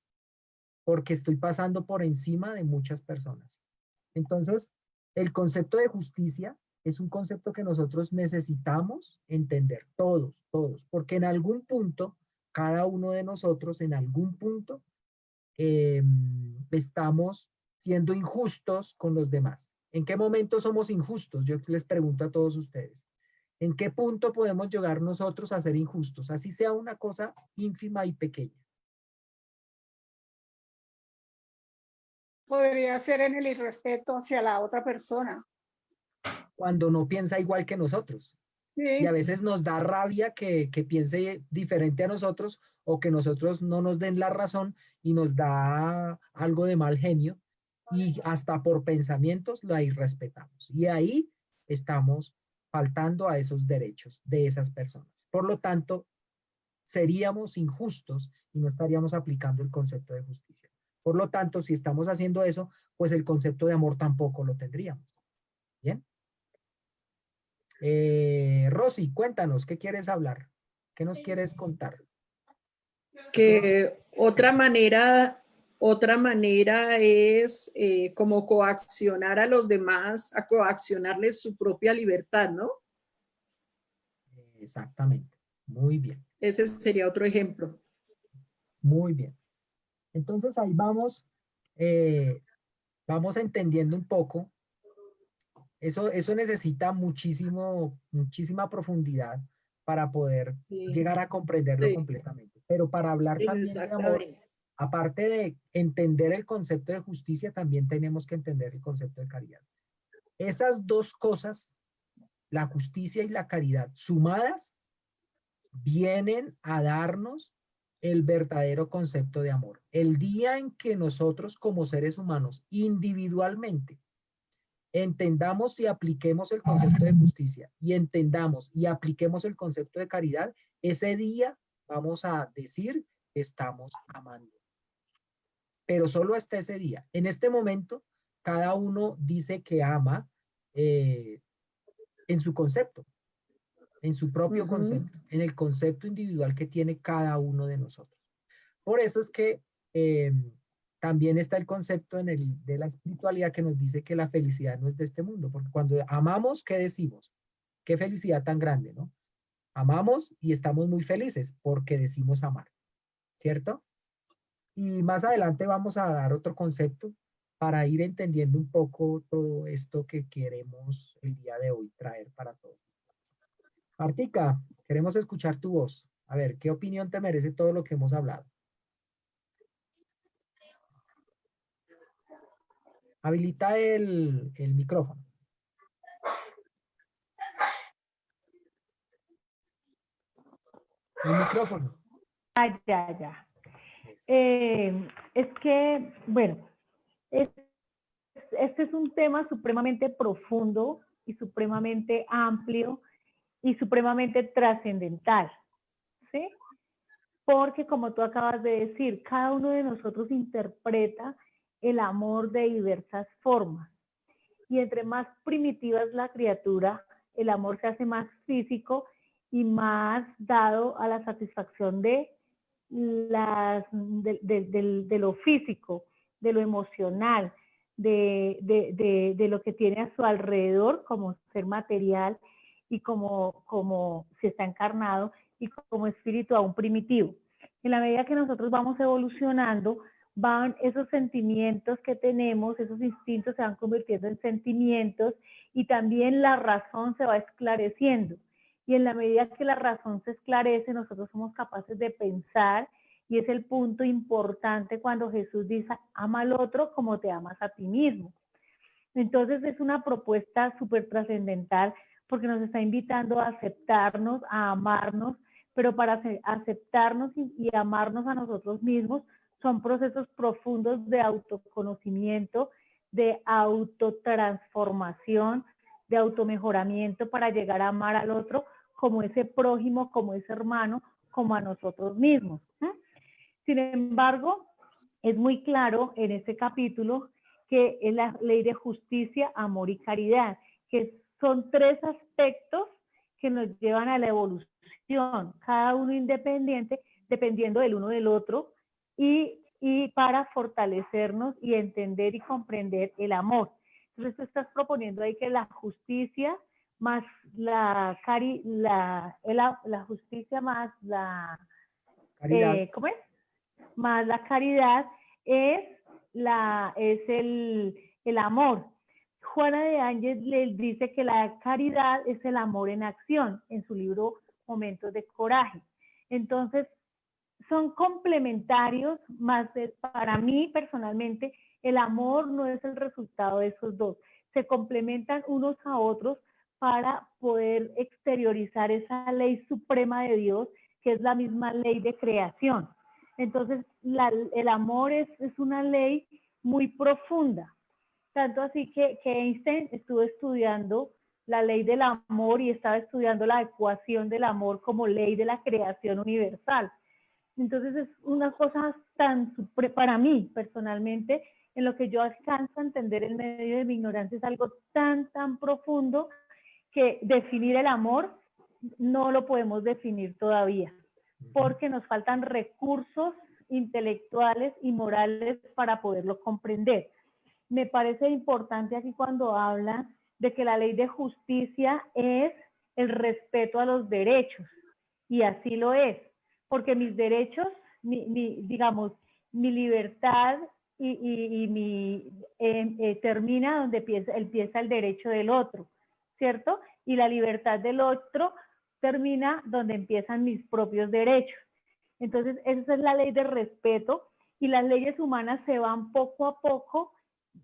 porque estoy pasando por encima de muchas personas. Entonces, el concepto de justicia es un concepto que nosotros necesitamos entender, todos, porque en algún punto, cada uno de nosotros, en algún punto, estamos siendo injustos con los demás. ¿En qué momento somos injustos? Yo les pregunto a todos ustedes. ¿En qué punto podemos llegar nosotros a ser injustos? Así sea una cosa ínfima y pequeña. Podría ser en el irrespeto hacia la otra persona. Cuando no piensa igual que nosotros. Sí. Y a veces nos da rabia que piense diferente a nosotros o que nosotros no nos den la razón y nos da algo de mal genio y hasta por pensamientos la irrespetamos. Y ahí estamos faltando a esos derechos de esas personas. Por lo tanto, seríamos injustos y no estaríamos aplicando el concepto de justicia. Por lo tanto, si estamos haciendo eso, pues el concepto de amor tampoco lo tendríamos. ¿Bien? Rosy, cuéntanos, ¿qué quieres hablar? ¿Qué nos quieres contar? Que otra manera es como coaccionar a los demás, a coaccionarles su propia libertad, ¿no? Exactamente, muy bien. Ese sería otro ejemplo. Muy bien. Entonces ahí vamos entendiendo un poco. Eso necesita muchísima profundidad para poder llegar a comprenderlo completamente. Pero para hablar también de amor, aparte de entender el concepto de justicia, también tenemos que entender el concepto de caridad. Esas dos cosas, la justicia y la caridad, sumadas, vienen a darnos el verdadero concepto de amor. El día en que nosotros como seres humanos, individualmente, entendamos y apliquemos el concepto de justicia y entendamos y apliquemos el concepto de caridad, ese día vamos a decir que estamos amando. Pero solo hasta ese día. En este momento, cada uno dice que ama en su concepto, en su propio concepto, en el concepto individual que tiene cada uno de nosotros. Por eso es que también está el concepto de la espiritualidad que nos dice que la felicidad no es de este mundo, porque cuando amamos, ¿qué decimos? Qué felicidad tan grande, ¿no? Amamos y estamos muy felices porque decimos amar, ¿cierto? Y más adelante vamos a dar otro concepto para ir entendiendo un poco todo esto que queremos el día de hoy traer para todos. Martica, queremos escuchar tu voz. A ver, ¿qué opinión te merece todo lo que hemos hablado? Habilita el micrófono. El micrófono. Ya. Es que, bueno, este es un tema supremamente profundo y supremamente amplio y supremamente trascendental, ¿sí? Porque como tú acabas de decir, cada uno de nosotros interpreta el amor de diversas formas. Y entre más primitiva es la criatura, el amor se hace más físico y más dado a la satisfacción de lo físico, de lo emocional, de lo que tiene a su alrededor como ser material y como si está encarnado y como espíritu aún primitivo. En la medida que nosotros vamos evolucionando, van esos sentimientos que tenemos, esos instintos se van convirtiendo en sentimientos y también la razón se va esclareciendo. Y en la medida que la razón se esclarece, nosotros somos capaces de pensar y es el punto importante cuando Jesús dice, ama al otro como te amas a ti mismo. Entonces es una propuesta súper trascendental porque nos está invitando a aceptarnos, a amarnos, pero para aceptarnos y amarnos a nosotros mismos son procesos profundos de autoconocimiento, de autotransformación, de automejoramiento para llegar a amar al otro como ese prójimo, como ese hermano, como a nosotros mismos. Sin embargo, es muy claro en este capítulo que es la ley de justicia, amor y caridad, que son tres aspectos que nos llevan a la evolución, cada uno independiente, dependiendo del uno del otro, y y para fortalecernos y entender y comprender el amor. Entonces tú estás proponiendo ahí que la justicia más la justicia más la Caridad. ¿cómo es? Más la caridad es el amor. Juana de Ángel le dice que la caridad es el amor en acción en su libro Momentos de Coraje. Entonces, son complementarios, para mí personalmente, el amor no es el resultado de esos dos. Se complementan unos a otros para poder exteriorizar esa ley suprema de Dios, que es la misma ley de creación. Entonces, el amor es una ley muy profunda. Tanto así que Einstein estuvo estudiando la ley del amor y estaba estudiando la ecuación del amor como ley de la creación universal. Entonces es una cosa para mí personalmente, en lo que yo alcanzo a entender en medio de mi ignorancia, es algo tan profundo que definir el amor no lo podemos definir todavía, porque nos faltan recursos intelectuales y morales para poderlo comprender. Me parece importante aquí cuando habla de que la ley de justicia es el respeto a los derechos, y así lo es, porque mis derechos, digamos, mi libertad termina donde empieza el derecho del otro, ¿cierto? Y la libertad del otro termina donde empiezan mis propios derechos. Entonces, esa es la ley de respeto, y las leyes humanas se van poco a poco,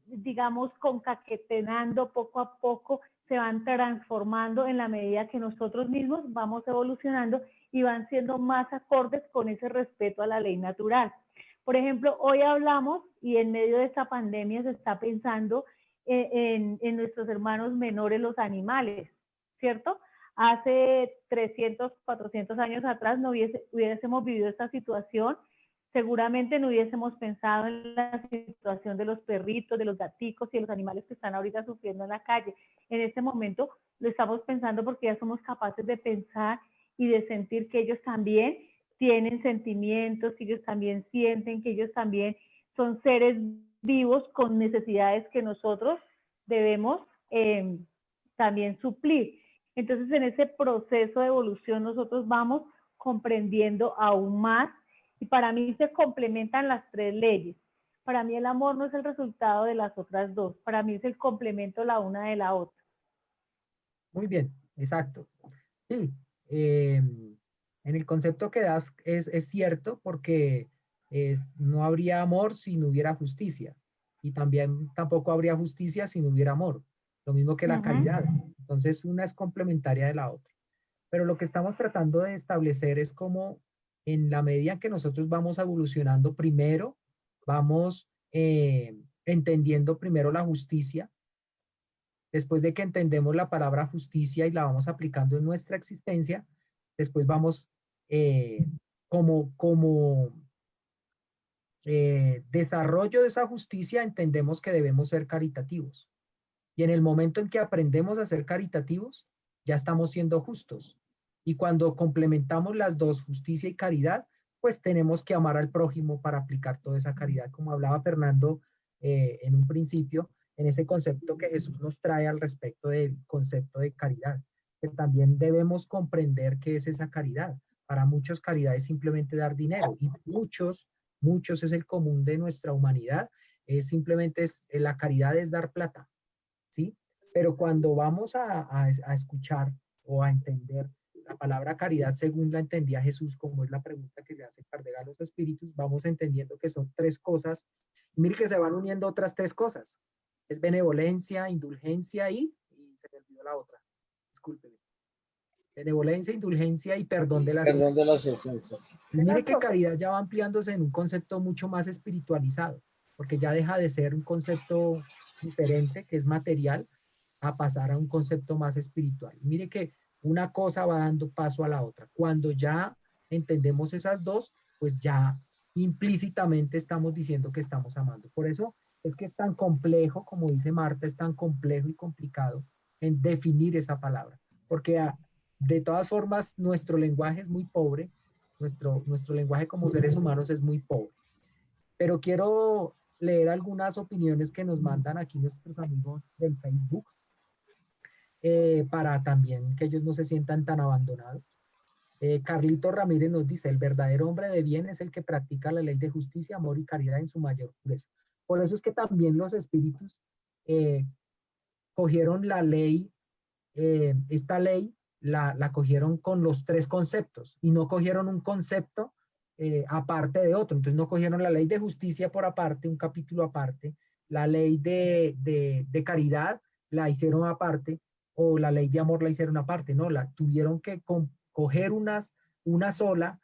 digamos, concatenando poco a poco, se van transformando en la medida que nosotros mismos vamos evolucionando y van siendo más acordes con ese respeto a la ley natural. Por ejemplo, hoy hablamos y en medio de esta pandemia se está pensando en nuestros hermanos menores, los animales, ¿cierto? Hace 300, 400 años atrás no hubiésemos vivido esta situación. Seguramente no hubiésemos pensado en la situación de los perritos, de los gaticos y de los animales que están ahorita sufriendo en la calle. En este momento lo estamos pensando porque ya somos capaces de pensar y de sentir que ellos también tienen sentimientos, que ellos también sienten, que ellos también son seres vivos con necesidades que nosotros debemos también suplir. Entonces, en ese proceso de evolución nosotros vamos comprendiendo aún más, y para mí se complementan las tres leyes. Para mí el amor no es el resultado de las otras dos, para mí es el complemento la una de la otra. Muy bien, exacto. Sí, en el concepto que das es cierto, porque no habría amor si no hubiera justicia, y también tampoco habría justicia si no hubiera amor, lo mismo que la caridad. Entonces una es complementaria de la otra. Pero lo que estamos tratando de establecer es cómo, en la medida en que nosotros vamos evolucionando, primero vamos entendiendo primero la justicia. Después de que entendemos la palabra justicia y la vamos aplicando en nuestra existencia, después vamos como desarrollo de esa justicia, entendemos que debemos ser caritativos. Y en el momento en que aprendemos a ser caritativos, ya estamos siendo justos. Y cuando complementamos las dos, justicia y caridad, pues tenemos que amar al prójimo para aplicar toda esa caridad, como hablaba Fernando en un principio, en ese concepto que Jesús nos trae al respecto del concepto de caridad, que también debemos comprender qué es esa caridad. Para muchos, caridad es simplemente dar dinero, y muchos es el común de nuestra humanidad, la caridad es dar plata, ¿sí? Pero cuando vamos a escuchar o a entender la palabra caridad según la entendía Jesús, como es la pregunta que le hace Kardec a los espíritus, vamos entendiendo que son tres cosas. Mire que se van uniendo otras tres cosas. Es benevolencia, indulgencia y se me olvidó la otra. Discúlpeme. Benevolencia, indulgencia y perdón de las ofensas. Y mire que caridad ya va ampliándose en un concepto mucho más espiritualizado, porque ya deja de ser un concepto diferente, que es material, a pasar a un concepto más espiritual. Mire que una cosa va dando paso a la otra. Cuando ya entendemos esas dos, pues ya implícitamente estamos diciendo que estamos amando. Por eso es que es tan complejo, como dice Marta, es tan complejo y complicado en definir esa palabra, porque de todas formas nuestro lenguaje es muy pobre, nuestro lenguaje como seres humanos es muy pobre. pero quiero leer algunas opiniones que nos mandan aquí nuestros amigos del Facebook, para también que ellos no se sientan tan abandonados. Carlito Ramírez nos dice, el verdadero hombre de bien es el que practica la ley de justicia, amor y caridad en su mayor pureza. Por eso es que también los espíritus cogieron la ley, esta ley la cogieron con los tres conceptos y no cogieron un concepto aparte de otro. Entonces no cogieron la ley de justicia por aparte, un capítulo aparte, la ley de caridad la hicieron aparte, o la ley de amor la hicieron aparte, no, la tuvieron que coger una sola,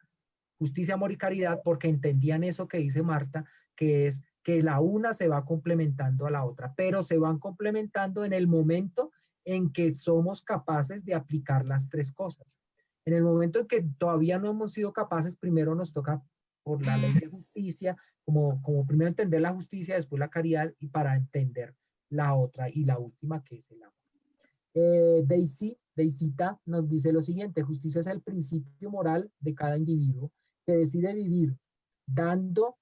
justicia, amor y caridad, porque entendían eso que dice Marta, que es que la una se va complementando a la otra, pero se van complementando en el momento en que somos capaces de aplicar las tres cosas. En el momento en que todavía no hemos sido capaces, primero nos toca por la ley de justicia, como primero entender la justicia, después la caridad, y para entender la otra y la última, que es el amor. Deisita nos dice lo siguiente: justicia es el principio moral de cada individuo que decide vivir dando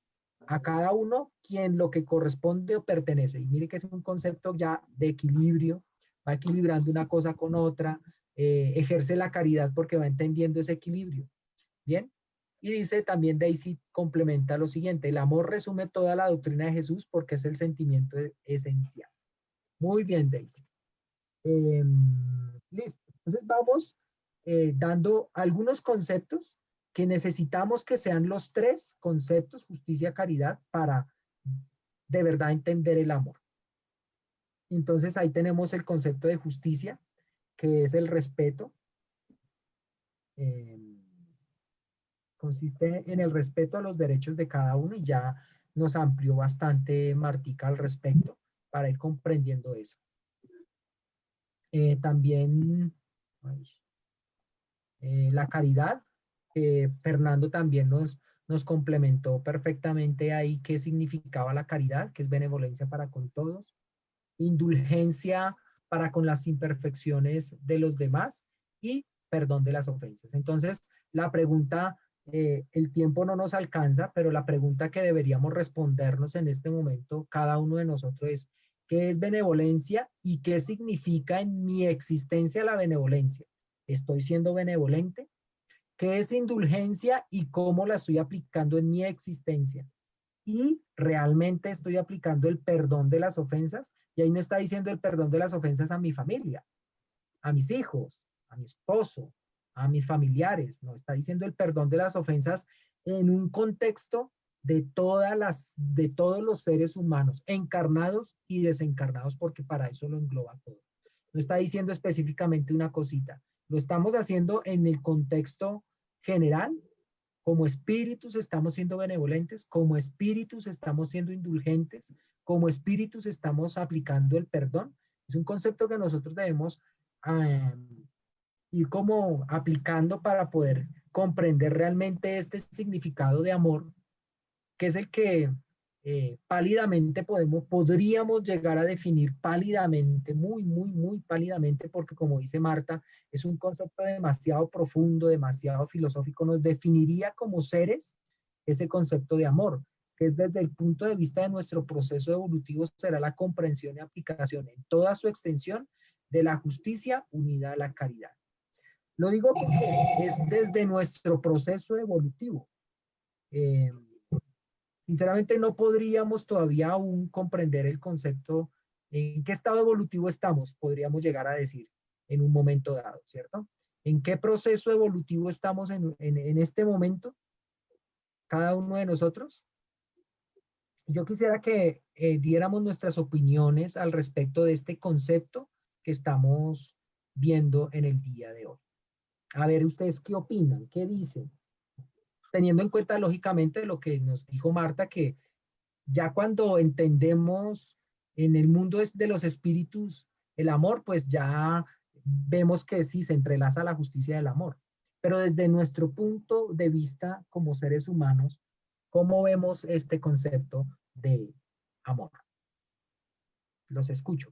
a cada uno quien lo que corresponde o pertenece. Y mire que es un concepto ya de equilibrio, va equilibrando una cosa con otra, ejerce la caridad porque va entendiendo ese equilibrio. Bien, y dice también Daisy, complementa lo siguiente: el amor resume toda la doctrina de Jesús porque es el sentimiento esencial. Muy bien, Daisy. Listo. Entonces vamos dando algunos conceptos que necesitamos que sean los tres conceptos, justicia, caridad, para de verdad entender el amor. Entonces ahí tenemos el concepto de justicia, que es el respeto. Consiste en el respeto a los derechos de cada uno, y ya nos amplió bastante Martica al respecto para ir comprendiendo eso. También la caridad, Fernando también nos complementó perfectamente ahí qué significaba la caridad, que es benevolencia para con todos, indulgencia para con las imperfecciones de los demás y perdón de las ofensas. Entonces, la pregunta, el tiempo no nos alcanza, pero la pregunta que deberíamos respondernos en este momento, cada uno de nosotros, es: ¿qué es benevolencia y qué significa en mi existencia la benevolencia? ¿Estoy siendo benevolente? ¿Qué es indulgencia y cómo la estoy aplicando en mi existencia? ¿Y realmente estoy aplicando el perdón de las ofensas? Y ahí me está diciendo el perdón de las ofensas a mi familia, a mis hijos, a mi esposo, a mis familiares. No, está diciendo el perdón de las ofensas en un contexto de todos los seres humanos, encarnados y desencarnados, porque para eso lo engloba todo. No está diciendo específicamente una cosita. Lo estamos haciendo en el contexto general. Como espíritus estamos siendo benevolentes, como espíritus estamos siendo indulgentes, como espíritus estamos aplicando el perdón. Es un concepto que nosotros debemos ir como aplicando para poder comprender realmente este significado de amor, que es el que pálidamente podríamos llegar a definir pálidamente, muy pálidamente, porque como dice Marta, es un concepto demasiado profundo, demasiado filosófico. Nos definiría como seres ese concepto de amor, que es desde el punto de vista de nuestro proceso evolutivo, será la comprensión y aplicación en toda su extensión de la justicia unida a la caridad. Lo digo porque es desde nuestro proceso evolutivo. Sinceramente no podríamos todavía aún comprender el concepto, en qué estado evolutivo estamos, podríamos llegar a decir en un momento dado, ¿cierto? ¿En qué proceso evolutivo estamos en este momento, cada uno de nosotros? Yo quisiera que diéramos nuestras opiniones al respecto de este concepto que estamos viendo en el día de hoy. A ver, ¿ustedes qué opinan? ¿Qué dicen? Teniendo en cuenta, lógicamente, lo que nos dijo Marta, que ya cuando entendemos en el mundo de los espíritus el amor, pues ya vemos que sí se entrelaza la justicia del amor. Pero desde nuestro punto de vista como seres humanos, ¿cómo vemos este concepto de amor? Los escucho.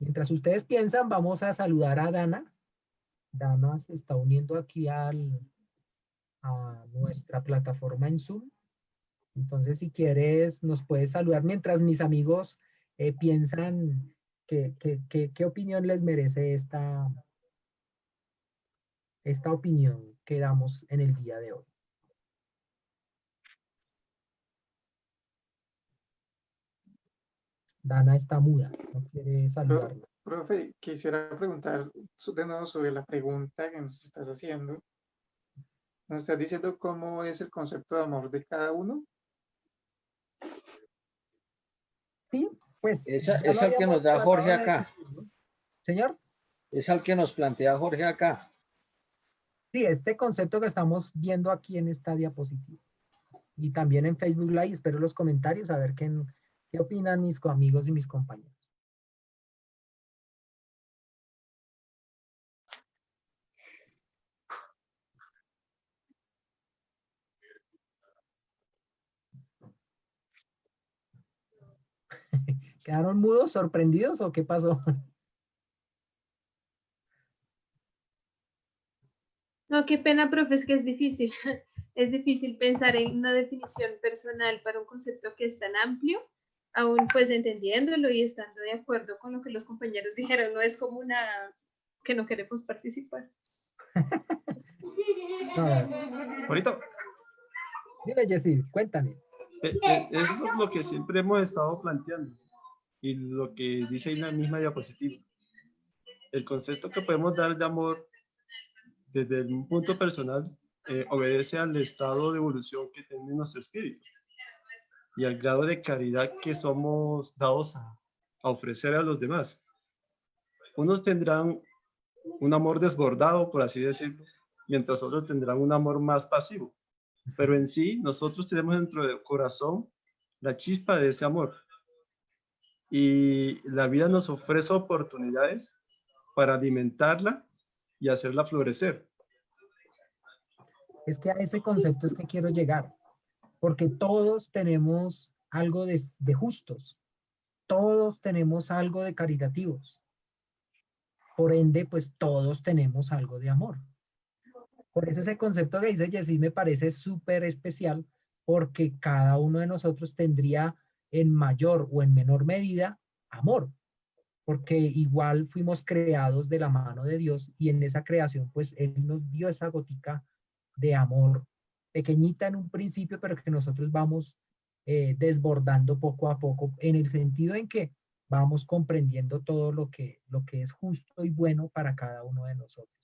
Mientras ustedes piensan, vamos a saludar a Dana. Dana se está uniendo aquí a nuestra plataforma en Zoom. Entonces, si quieres, nos puedes saludar mientras mis amigos piensan qué opinión les merece esta opinión que damos en el día de hoy. Dana está muda, no quiere saludarla. Profe, quisiera preguntar de nuevo sobre la pregunta que nos estás haciendo. ¿Nos estás diciendo cómo es el concepto de amor de cada uno? Sí, pues. Es el que nos da Jorge acá. Señor. Es el que nos plantea Jorge acá. Sí, este concepto que estamos viendo aquí en esta diapositiva. Y también en Facebook Live, espero los comentarios a ver qué opinan mis amigos y mis compañeros. ¿Quedaron mudos, sorprendidos o qué pasó? No, qué pena, profe, es que es difícil. Es difícil pensar en una definición personal para un concepto que es tan amplio, aún pues entendiéndolo y estando de acuerdo con lo que los compañeros dijeron. No es como una que no queremos participar. Ahorita. Dime, Jessy, cuéntame. Es lo que siempre hemos estado planteando y lo que dice ahí en la misma diapositiva. El concepto que podemos dar de amor desde un punto personal obedece al estado de evolución que tiene nuestro espíritu y al grado de caridad que somos dados a ofrecer a los demás. Unos tendrán un amor desbordado, por así decirlo, mientras otros tendrán un amor más pasivo. Pero en sí, nosotros tenemos dentro del corazón la chispa de ese amor. Y la vida nos ofrece oportunidades para alimentarla y hacerla florecer. Es que a ese concepto es que quiero llegar, porque todos tenemos algo de justos, todos tenemos algo de caritativos. Por ende, pues todos tenemos algo de amor. Por eso ese concepto que dice Jessy me parece súper especial, porque cada uno de nosotros tendría en mayor o en menor medida amor, porque igual fuimos creados de la mano de Dios y en esa creación pues Él nos dio esa gotica de amor, pequeñita en un principio, pero que nosotros vamos desbordando poco a poco, en el sentido en que vamos comprendiendo todo lo que es justo y bueno para cada uno de nosotros.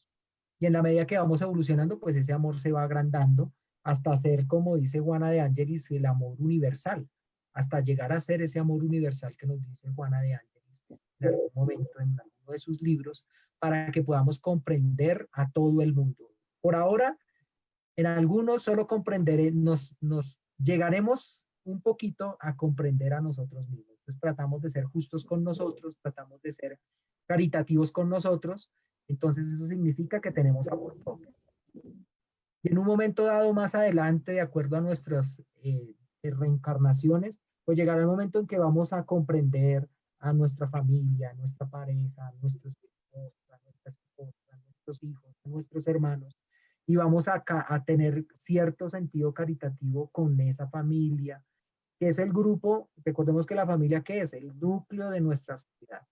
Y en la medida que vamos evolucionando, pues ese amor se va agrandando hasta ser, como dice Juana de Ángelis, el amor universal, hasta llegar a ser ese amor universal que nos dice Juana de Ángelis en algún momento en alguno de sus libros, para que podamos comprender a todo el mundo. Por ahora, en algunos solo nos llegaremos un poquito a comprender a nosotros mismos. Entonces tratamos de ser justos con nosotros, tratamos de ser caritativos con nosotros, entonces eso significa que tenemos amor propio. Y en un momento dado más adelante, de acuerdo a nuestras reencarnaciones, pues llegará el momento en que vamos a comprender a nuestra familia, a nuestra pareja, a nuestros hijos, a nuestras esposas, a nuestros hijos, a nuestros hermanos, y vamos a tener cierto sentido caritativo con esa familia, que es el grupo. Recordemos que la familia, ¿qué es? El núcleo de nuestra sociedad.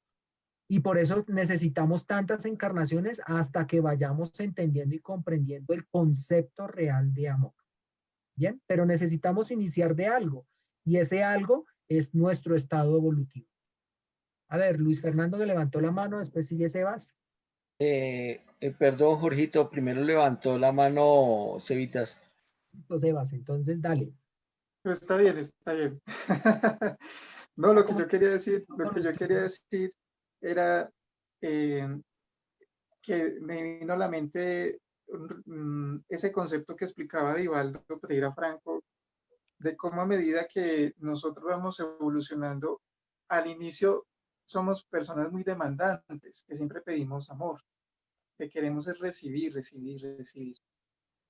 Y por eso necesitamos tantas encarnaciones hasta que vayamos entendiendo y comprendiendo el concepto real de amor. Bien, pero necesitamos iniciar de algo, y ese algo es nuestro estado evolutivo. A ver, Luis Fernando que levantó la mano, después sigue Sebas. Perdón, Jorgito, primero levantó la mano Cevitas. Sebas, entonces dale. Pero está bien, está bien. No, lo que yo quería decir era que me vino a la mente ese concepto que explicaba Divaldo Pereira Franco, de cómo a medida que nosotros vamos evolucionando, al inicio somos personas muy demandantes, que siempre pedimos amor, que queremos es recibir,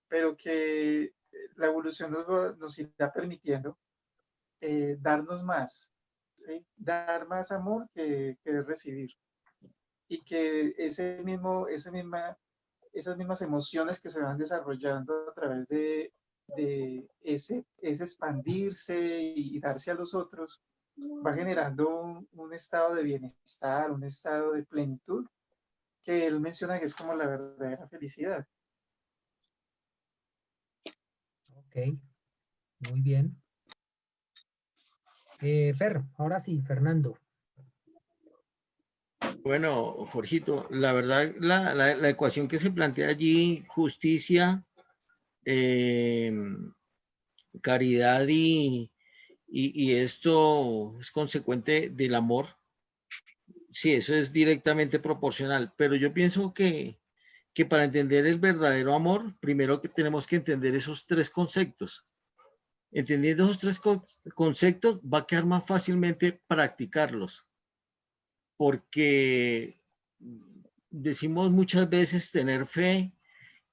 pero que la evolución nos irá permitiendo darnos más, ¿sí? Dar más amor que recibir. Y que esa misma esas mismas emociones que se van desarrollando a través de ese expandirse y darse a los otros, va generando un estado de bienestar, un estado de plenitud, que él menciona que es como la verdadera felicidad. Ok, muy bien. Fer, ahora sí, Fernando. Bueno, Jorgito, la verdad, la ecuación que se plantea allí, justicia, caridad y esto es consecuente del amor. Sí, eso es directamente proporcional, pero yo pienso que para entender el verdadero amor, primero que tenemos que entender esos tres conceptos. Entendiendo esos tres conceptos, va a quedar más fácilmente practicarlos, porque decimos muchas veces tener fe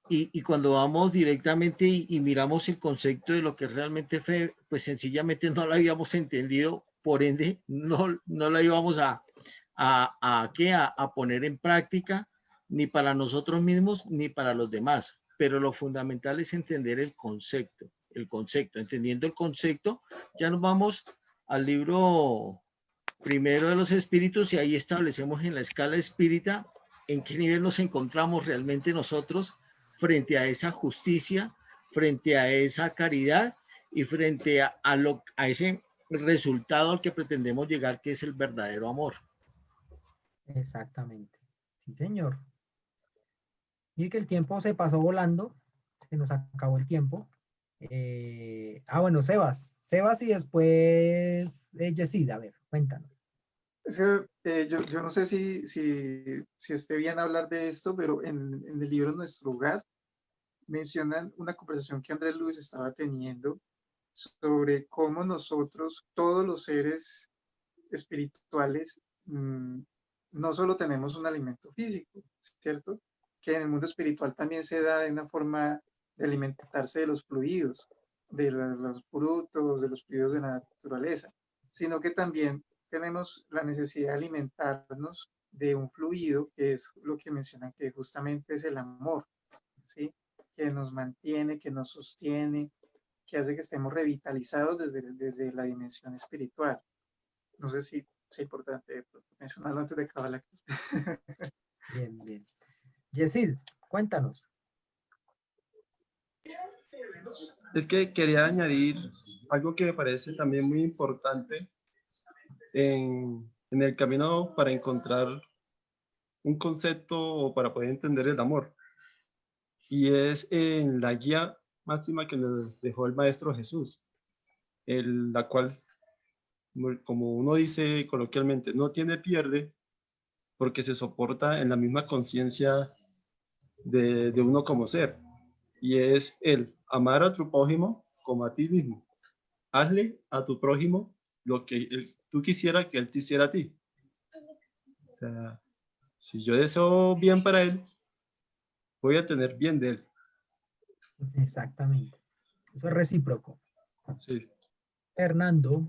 y cuando vamos directamente y miramos el concepto de lo que es realmente fe, pues sencillamente no la habíamos entendido, por ende no la íbamos a poner en práctica ni para nosotros mismos ni para los demás. Pero lo fundamental es entender el concepto. Entendiendo el concepto, ya nos vamos al libro primero de los espíritus y ahí establecemos en la escala espírita en qué nivel nos encontramos realmente nosotros frente a esa justicia, frente a esa caridad y frente a ese resultado al que pretendemos llegar, que es el verdadero amor. Exactamente. Sí, señor. Y que el tiempo se pasó volando, se nos acabó el tiempo. Bueno, Sebas y después Yesid, a ver, cuéntanos. Yo no sé si esté bien hablar de esto, pero en el libro Nuestro Hogar mencionan una conversación que Andrés Luis estaba teniendo sobre cómo nosotros, todos los seres espirituales, no solo tenemos un alimento físico, ¿cierto? Que en el mundo espiritual también se da de una forma de alimentarse de los fluidos, de los frutos, de los fluidos de la naturaleza, sino que también tenemos la necesidad de alimentarnos de un fluido que es lo que mencionan que justamente es el amor, ¿sí? Que nos mantiene, que nos sostiene, que hace que estemos revitalizados desde la dimensión espiritual. No sé si es importante mencionarlo antes de acabar la clase. Bien, bien. Yesid, cuéntanos. Es que quería añadir algo que me parece también muy importante en el camino para encontrar un concepto o para poder entender el amor. Y es en la guía máxima que nos dejó el Maestro Jesús, la cual, como uno dice coloquialmente, no tiene pierde porque se soporta en la misma conciencia de uno como ser. Y es el amar a tu prójimo como a ti mismo. Hazle a tu prójimo lo que tú quisieras que él te hiciera a ti. O sea, si yo deseo bien para él, voy a tener bien de él. Exactamente. Eso es recíproco. Sí. Fernando.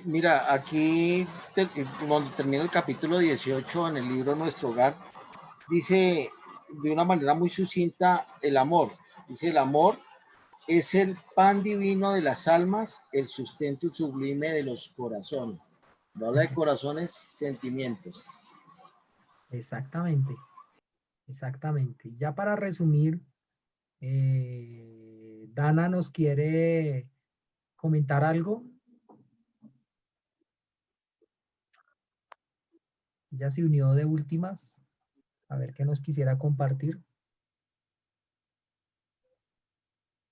Mira, aquí donde termina el capítulo 18 en el libro Nuestro Hogar, dice de una manera muy sucinta el amor. Dice, el amor es el pan divino de las almas, el sustento sublime de los corazones. No habla de corazones, sentimientos. Exactamente. Exactamente. Ya para resumir, Dana nos quiere comentar algo. Ya se unió de últimas. A ver qué nos quisiera compartir.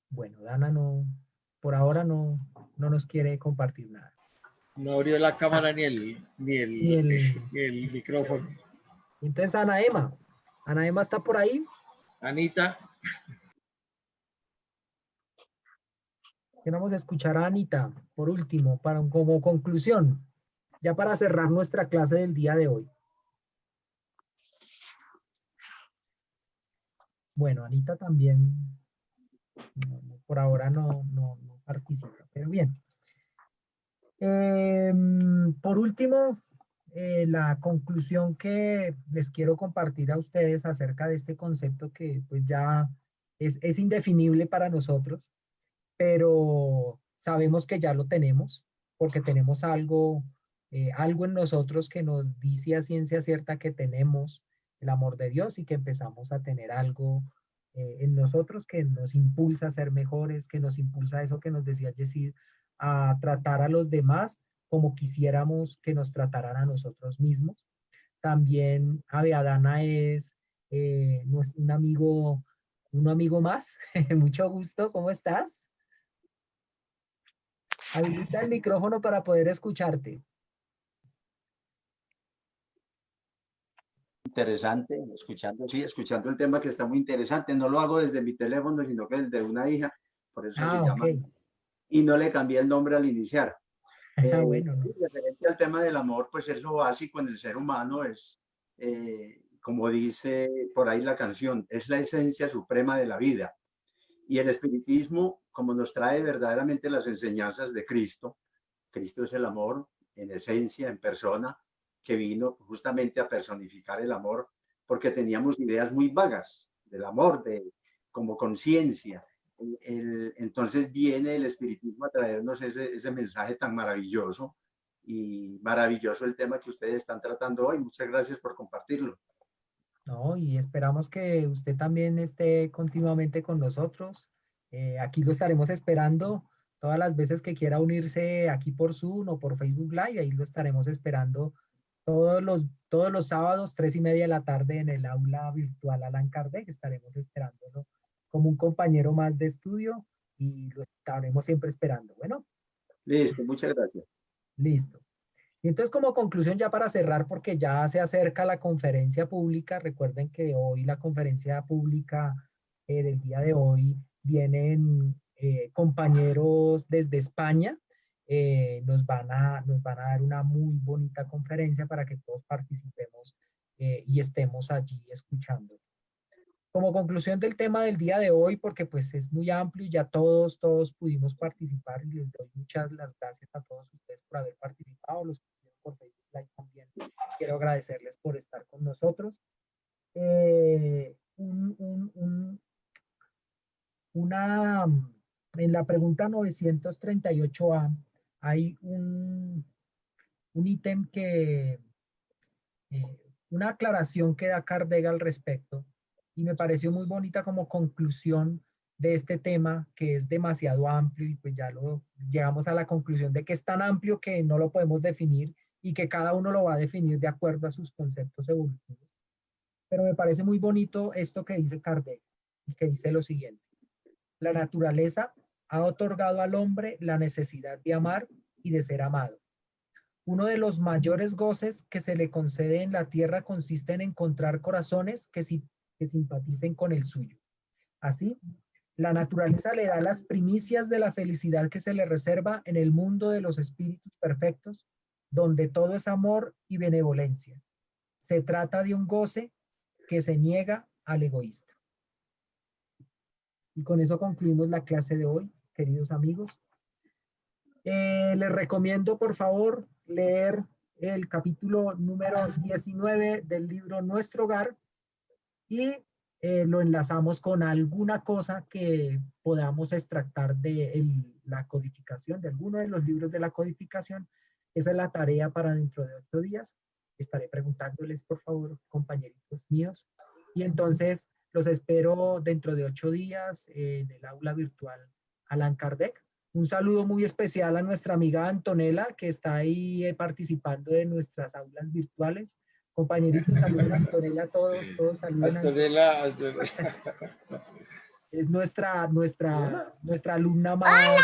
Bueno, Dana no, por ahora no nos quiere compartir nada. No abrió la cámara ni el micrófono. Entonces, Ana Emma está por ahí. Anita. Queremos escuchar a Anita, por último, como conclusión, ya para cerrar nuestra clase del día de hoy. Bueno, Anita también, por ahora no participa, pero bien. Por último, la conclusión que les quiero compartir a ustedes acerca de este concepto que pues ya es indefinible para nosotros, pero sabemos que ya lo tenemos, porque tenemos algo en nosotros que nos dice a ciencia cierta que tenemos el amor de Dios y que empezamos a tener algo en nosotros que nos impulsa a ser mejores, que nos impulsa a eso que nos decía Yesid, a tratar a los demás como quisiéramos que nos trataran a nosotros mismos. También Aviadana es un amigo más. Mucho gusto, ¿cómo estás? Habilita el micrófono para poder escucharte. Interesante, escuchando el tema que está muy interesante. No lo hago desde mi teléfono, sino que desde una hija, por eso se llama. Okay. Y no le cambié el nombre al iniciar. Bueno, ¿no? Referente al tema del amor, pues es lo básico en el ser humano, es, como dice por ahí la canción, es la esencia suprema de la vida. Y el espiritismo, como nos trae verdaderamente las enseñanzas de Cristo, Cristo es el amor en esencia, en persona, que vino justamente a personificar el amor, porque teníamos ideas muy vagas del amor, como conciencia. Entonces viene el espiritismo a traernos ese mensaje tan maravilloso, y maravilloso el tema que ustedes están tratando hoy. Muchas gracias por compartirlo. No, y esperamos que usted también esté continuamente con nosotros. Aquí lo estaremos esperando todas las veces que quiera unirse aquí por Zoom o por Facebook Live. Ahí lo estaremos esperando todos los sábados, 3:30 de la tarde en el aula virtual Allan Kardec. Estaremos esperándolo como un compañero más de estudio y lo estaremos siempre esperando. Bueno. Listo, muchas gracias. Listo. Y entonces, como conclusión, ya para cerrar, porque ya se acerca la conferencia pública, recuerden que hoy la conferencia pública del día de hoy vienen compañeros desde España, nos van a dar una muy bonita conferencia para que todos participemos y estemos allí escuchando. Como conclusión del tema del día de hoy, porque pues es muy amplio y ya todos pudimos participar, y les doy muchas las gracias a todos ustedes por haber participado, los que estuvieron por Facebook Live también. Quiero agradecerles por estar con nosotros. En la pregunta 938A hay un ítem que, una aclaración que da Kardec al respecto, y me pareció muy bonita como conclusión de este tema, que es demasiado amplio, y pues ya llegamos a la conclusión de que es tan amplio que no lo podemos definir y que cada uno lo va a definir de acuerdo a sus conceptos evolutivos. Pero me parece muy bonito esto que dice Kardec, y que dice lo siguiente: la naturaleza ha otorgado al hombre la necesidad de amar y de ser amado. Uno de los mayores goces que se le concede en la tierra consiste en encontrar corazones que simpaticen con el suyo. Así, la naturaleza le da las primicias de la felicidad que se le reserva en el mundo de los espíritus perfectos, donde todo es amor y benevolencia. Se trata de un goce que se niega al egoísta. Y con eso concluimos la clase de hoy, queridos amigos. Les recomiendo, por favor, leer el capítulo número 19 del libro Nuestro Hogar, y lo enlazamos con alguna cosa que podamos extractar de la codificación, de alguno de los libros de la codificación. Esa es la tarea para dentro de 8 días. Estaré preguntándoles, por favor, compañeritos míos. Y entonces los espero dentro de 8 días en el aula virtual Allan Kardec. Un saludo muy especial a nuestra amiga Antonella, que está ahí participando de nuestras aulas virtuales. Compañeritos, saluden a Antonella, todos saluden a Antonella. Es nuestra alumna más...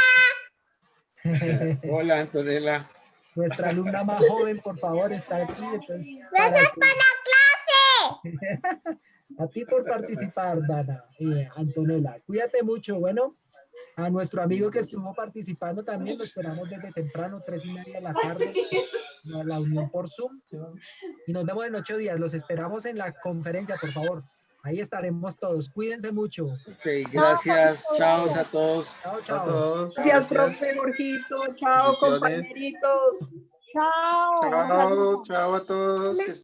Hola, Antonella. Nuestra alumna más joven, por favor, está aquí. Entonces, ¡Gracias por la clase! A ti por participar, Dana. Antonella, cuídate mucho. Bueno, a nuestro amigo que estuvo participando también lo esperamos desde temprano, 3:30 de la tarde, la unión por Zoom. Y nos vemos en 8 días. Los esperamos en la conferencia, por favor. Ahí estaremos todos. Cuídense mucho. Ok, gracias. Chao a todos. Chao, chao. A todos. Gracias, profe Jorgito. Chao, compañeritos. Chao. Chao, chao a todos. Que